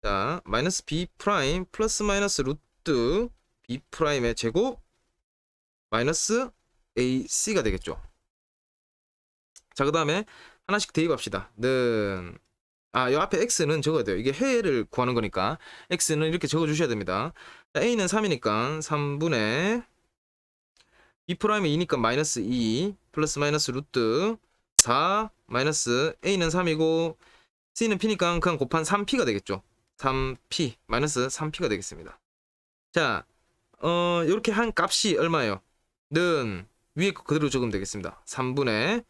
자 마이너스 B 프라임 플러스 마이너스 루트 B 프라임의 제곱 마이너스 AC가 되겠죠. 자, 그 다음에 하나씩 대입합시다. 이 앞에 x는 적어야 돼요. 이게 해를 구하는 거니까 x는 이렇게 적어주셔야 됩니다. 자, a는 3이니까 3분의 b 프라임이 2니까 마이너스 2 플러스 마이너스 루트 4 마이너스 a는 3이고 c는 p니까 그냥 곱한 3p가 되겠죠. 3p 마이너스 3p가 되겠습니다. 자, 이렇게 한 값이 얼마예요? 는 위에 거 그대로 적으면 되겠습니다. 3분의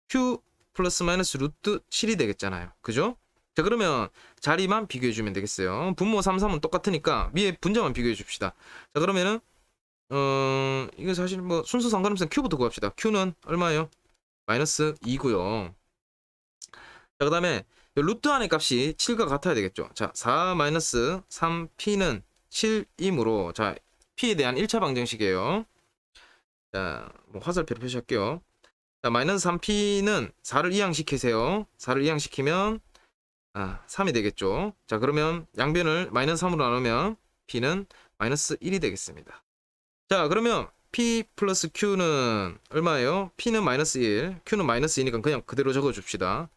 q 플러스 마이너스 루트 7이 되겠잖아요. 그죠? 자, 그러면 자리만 비교해주면 되겠어요. 분모 3, 3은 똑같으니까 위에 분자만 비교해 줍시다. 자, 그러면은 이거 사실 뭐 순서 상관없으면 q부터 구합시다. q는 얼마예요? 마이너스 2고요. 자, 그 다음에 루트 안의 값이 7과 같아야 되겠죠. 자, 4 마이너스 3p는 7이므로 자, p에 대한 1차 방정식이에요. 자, 뭐 화살표로 표시할게요. 자, 마이너스 3p는 4를 이항시키세요. 4를 이항시키면 3이 되겠죠. 자, 그러면 양변을 마이너스 3으로 나누면 p는 마이너스 1이 되겠습니다. 자, 그러면 p 플러스 q는 얼마예요? p는 마이너스 1, q는 마이너스 2니까 그냥 그대로 적어줍시다.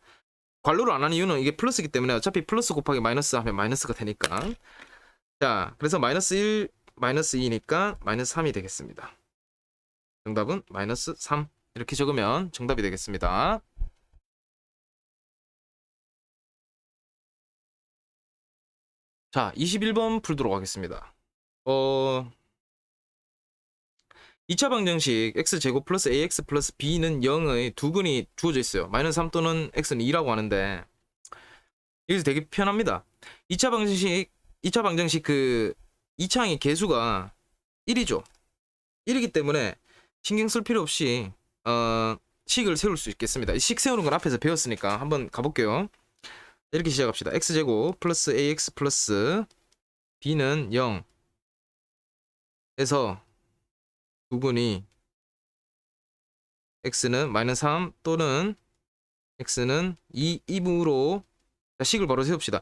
괄호를 안 하는 이유는 이게 플러스이기 때문에 어차피 플러스 곱하기 마이너스 하면 마이너스가 되니까. 자, 그래서 마이너스 1, 마이너스 2니까 마이너스 3이 되겠습니다. 정답은 마이너스 3. 이렇게 적으면 정답이 되겠습니다. 자, 21번 풀도록 하겠습니다. 2차 방정식 x제곱 플러스 ax 플러스 b는 0의 두 근이 주어져 있어요. 마이너스 3 또는 x는 2라고 하는데 여기서 되게 편합니다. 2차 방정식 그 2차항의 개수가 1이죠. 1이기 때문에 신경 쓸 필요 없이 식을 세울 수 있겠습니다. 식 세우는 건 앞에서 배웠으니까 한번 가볼게요. 이렇게 시작합시다. x제곱 플러스 ax 플러스 b는 0에서 부분이 x는 마이너스 3 또는 x는 2이므로 식을 바로 세웁시다.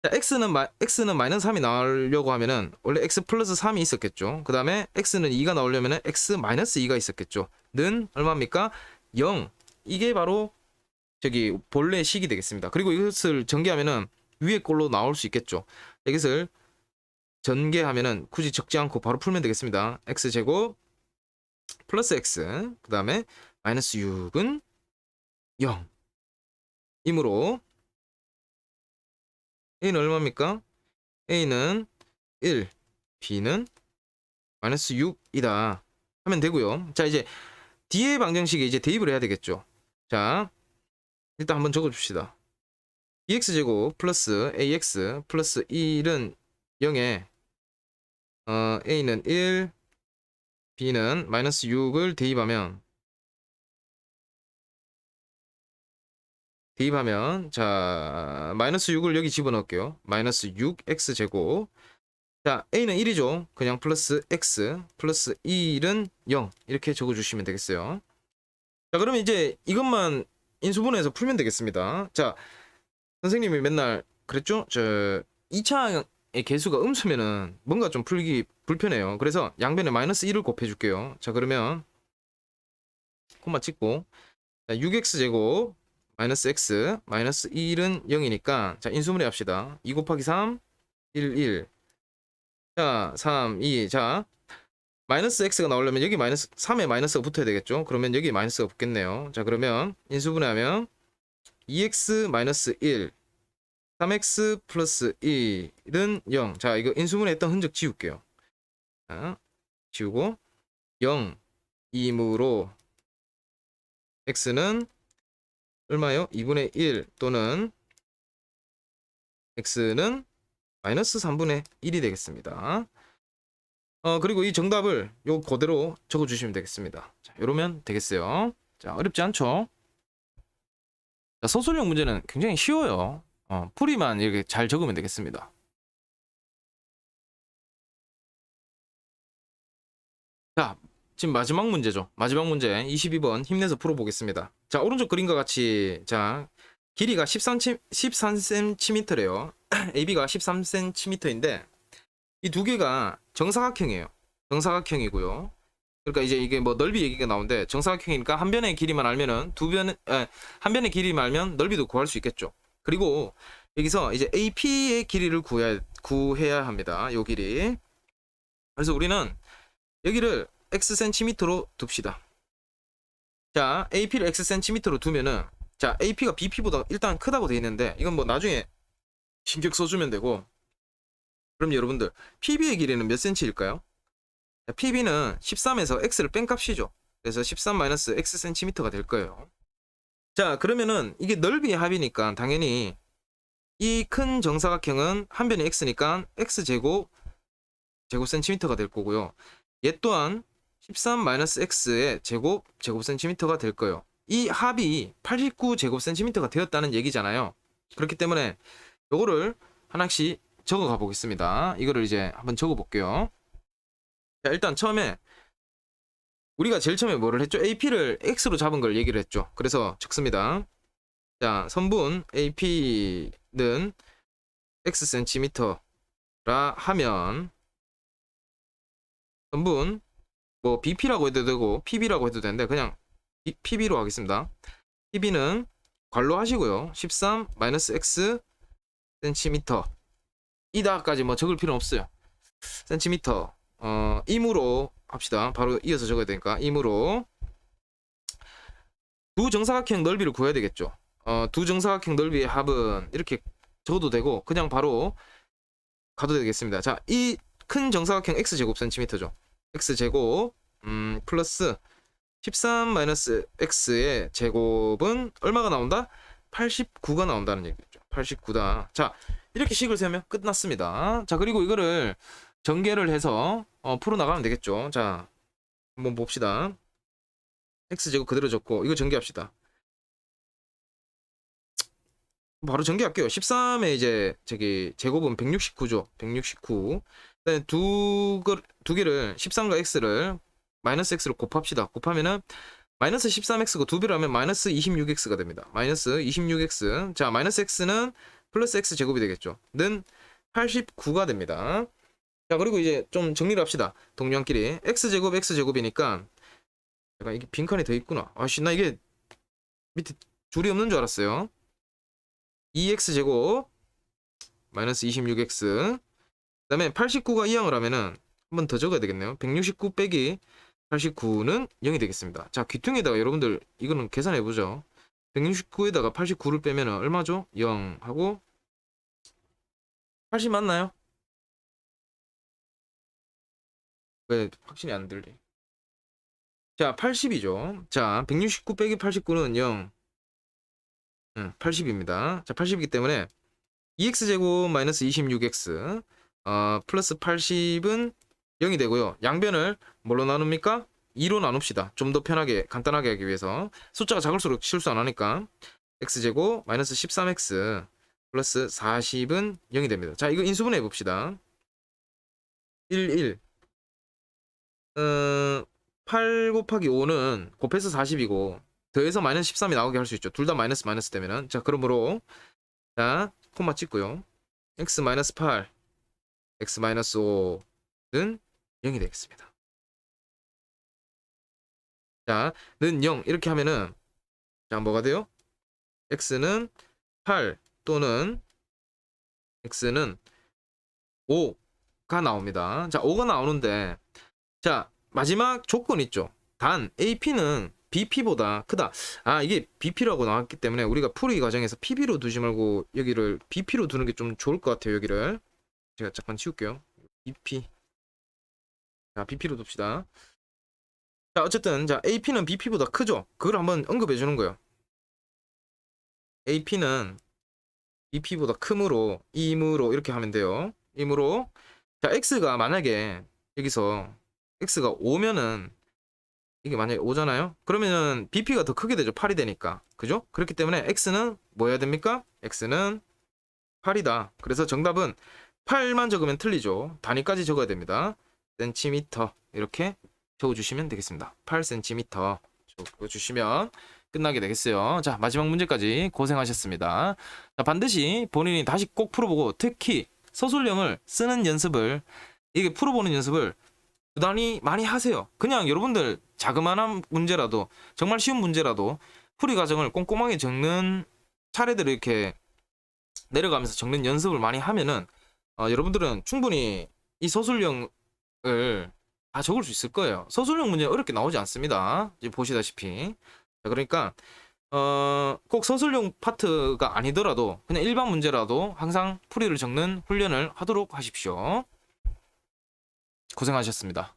자, x는 마이너스 3이 나오려고 하면은 원래 x 플러스 3이 있었겠죠. 그 다음에 x는 2가 나오려면은 x 마이너스 2가 있었겠죠. 는 얼마입니까? 0. 이게 바로 저기 본래 식이 되겠습니다. 그리고 이것을 전개하면은 위에 꼴로 나올 수 있겠죠. 이것을 전개하면은 굳이 적지 않고 바로 풀면 되겠습니다. x제곱 플러스 x 그 다음에 마이너스 6은 0 이므로 A는 얼마입니까? A는 1, B는 마이너스 6이다 하면 되고요. 자, 이제 D의 방정식에 이제 대입을 해야 되겠죠. 자, 일단 한번 적어줍시다. bx제곱 플러스 ax 플러스 1은 0에 a는 1, b는 마이너스 6을 대입하면 자 마이너스 6을 여기 집어넣을게요. 마이너스 6x제곱. 자, a는 1이죠. 그냥 플러스 x 플러스 1은 0 이렇게 적어주시면 되겠어요. 자, 그러면 이제 이것만 인수분해해서 풀면 되겠습니다. 자, 선생님이 맨날 그랬죠? 저 2차의 개수가 음수면은 뭔가 좀 풀기 불편해요. 그래서 양변에 마이너스 1을 곱해줄게요. 자, 그러면 콤마 찍고 6x제곱 마이너스 x 마이너스 1은 0이니까 자, 인수분해 합시다. 2 곱하기 3 1 1. 자, 3 2. 자, 마이너스 x가 나오려면 여기 마이너스 3에 마이너스가 붙어야 되겠죠? 그러면 여기 마이너스가 붙겠네요. 자, 그러면 인수분해하면 2x 마이너스 1 3x 플러스 1은 0. 자, 이거 인수분해 했던 흔적 지울게요. 자, 지우고 0 2이므로 x는 얼마요? 2분의 1 또는 x는 마이너스 3분의 1이 되겠습니다. 그리고 이 정답을 요 그대로 적어주시면 되겠습니다. 자, 이러면 되겠어요. 자, 어렵지 않죠? 자, 서술형 문제는 굉장히 쉬워요. 풀이만 이렇게 잘 적으면 되겠습니다. 자, 지금 마지막 문제죠. 마지막 문제 22번 힘내서 풀어보겠습니다. 자, 오른쪽 그림과 같이 자, 길이가 13cm래요. AB가 13cm인데 이 두 개가 정사각형이에요. 정사각형이고요. 그러니까 이제 이게 뭐 넓이 얘기가 나오는데 정사각형이니까 한 변의 길이만 알면은 한 변의 길이만 알면 넓이도 구할 수 있겠죠. 그리고 여기서 이제 AP의 길이를 구해야 합니다. 요 길이. 그래서 우리는 여기를 x 센티미터로 둡시다. 자, AP를 x 센티미터로 두면은 자, AP가 BP보다 일단 크다고 돼 있는데 이건 뭐 나중에 신경 써주면 되고. 그럼 여러분들 PB의 길이는 몇 cm일까요? PB는 13에서 x를 뺀 값이죠. 그래서 13-x 센티미터가 될 거예요. 자, 그러면은 이게 넓이의 합이니까 당연히 이 큰 정사각형은 한 변이 x니까 x제곱 센티미터가 될 거고요. 얘 또한 13-x의 제곱 센티미터가 될 거예요. 이 합이 89 제곱 센티미터가 되었다는 얘기잖아요. 그렇기 때문에 요거를 하나씩 적어 가 보겠습니다. 이거를 이제 한번 적어 볼게요. 자, 일단 처음에 우리가 제일 처음에 뭐를 했죠? AP를 x로 잡은 걸 얘기를 했죠. 그래서 적습니다. 자, 선분 AP는 x 센티미터라 하면 선분 뭐 BP라고 해도 되고 PB라고 해도 되는데 그냥 PB로 하겠습니다. PB는 괄호 하시고요. 13-x 센티미터 이다까지 뭐 적을 필요는 없어요. 센티미터 임으로 합시다. 바로 이어서 적어야 되니까 임으로 두 정사각형 넓이를 구해야 되겠죠. 두 정사각형 넓이의 합은 이렇게 적어도 되고 그냥 바로 가도 되겠습니다. 자, 이 큰 정사각형 x제곱 센티미터죠. x제곱 플러스 13-x의 제곱은 얼마가 나온다? 89가 나온다는 얘기죠. 89다. 자, 이렇게 식을 세우면 끝났습니다. 자, 그리고 이거를 전개를 해서 풀어나가면 되겠죠. 자, 한번 봅시다. x제곱 그대로 적고 이거 전개합시다. 바로 전개할게요. 13에 이제 제곱은 169죠. 169. 두 개를 13과 x를 마이너스 x로 곱합시다. 곱하면은 마이너스 13x고 두 배로 하면 마이너스 26x가 됩니다. 마이너스 26x. 자, 마이너스 x는 플러스 x 제곱이 되겠죠. 는 89가 됩니다. 자, 그리고 이제 좀 정리를 합시다. 동량끼리 x제곱이니까 약간 이게 빈칸이 더 있구나. 아씨, 나 이게 밑에 줄이 없는 줄 알았어요. 2x제곱 마이너스 26x. 그 다음에 89가 이항을 하면은 한 번 더 적어야 되겠네요. 169 빼기 89는 0이 되겠습니다. 자, 귀퉁이에다가 여러분들 이거는 계산해 보죠. 169에다가 89를 빼면 얼마죠? 0 하고 80 맞나요? 왜 확실히 안 들리? 자, 80이죠. 자, 169 빼기 89는 0. 80입니다. 자, 80이기 때문에 2x제곱 마이너스 26x 플러스 80은 0이 되고요. 양변을 뭘로 나눕니까? 2로 나눕시다. 좀 더 편하게 간단하게 하기 위해서. 숫자가 작을수록 실수 안 하니까 x제곱 마이너스 13x 플러스 40은 0이 됩니다. 자, 이거 인수분해 해봅시다. 1 8 곱하기 5는 곱해서 40이고 더해서 마이너스 13이 나오게 할 수 있죠. 둘 다 마이너스 마이너스 되면은. 자, 그러므로 자, 콤마 찍고요. x 마이너스 8 x 마이너스 5는 0이 되겠습니다. 자, 는 0 이렇게 하면은 자, 뭐가 돼요? x는 8 또는 x는 5가 나옵니다. 자, 5가 나오는데 자, 마지막 조건 있죠. 단 AP는 BP보다 크다. 이게 BP라고 나왔기 때문에 우리가 풀이 과정에서 PB로 두지 말고 여기를 BP로 두는 게 좀 좋을 것 같아요. 여기를 제가 잠깐 치울게요. BP. 자, BP로 둡시다. 자, 어쨌든 자, AP는 BP보다 크죠. 그걸 한번 언급해 주는 거예요. AP는 BP보다 크므로 이므로 이렇게 하면 돼요. 이므로 자, X가 만약에 여기서 X가 5면은 이게 만약에 5잖아요. 그러면은 BP가 더 크게 되죠. 8이 되니까. 그죠? 그렇기 때문에 X는 뭐 해야 됩니까? X는 8이다. 그래서 정답은 8만 적으면 틀리죠. 단위까지 적어야 됩니다. 센티미터 이렇게 적어주시면 되겠습니다. 8cm 적어주시면 끝나게 되겠어요. 자, 마지막 문제까지 고생하셨습니다. 자, 반드시 본인이 다시 꼭 풀어보고 특히 서술형을 쓰는 연습을 이게 풀어보는 연습을 부단히 많이 하세요. 그냥 여러분들 자그마한 문제라도 정말 쉬운 문제라도 풀이 과정을 꼼꼼하게 적는 차례들을 이렇게 내려가면서 적는 연습을 많이 하면은 여러분들은 충분히 이 서술형을 다 적을 수 있을 거예요. 서술형 문제 어렵게 나오지 않습니다. 이제 보시다시피. 자, 그러니까 꼭 서술형 파트가 아니더라도 그냥 일반 문제라도 항상 풀이를 적는 훈련을 하도록 하십시오. 고생하셨습니다.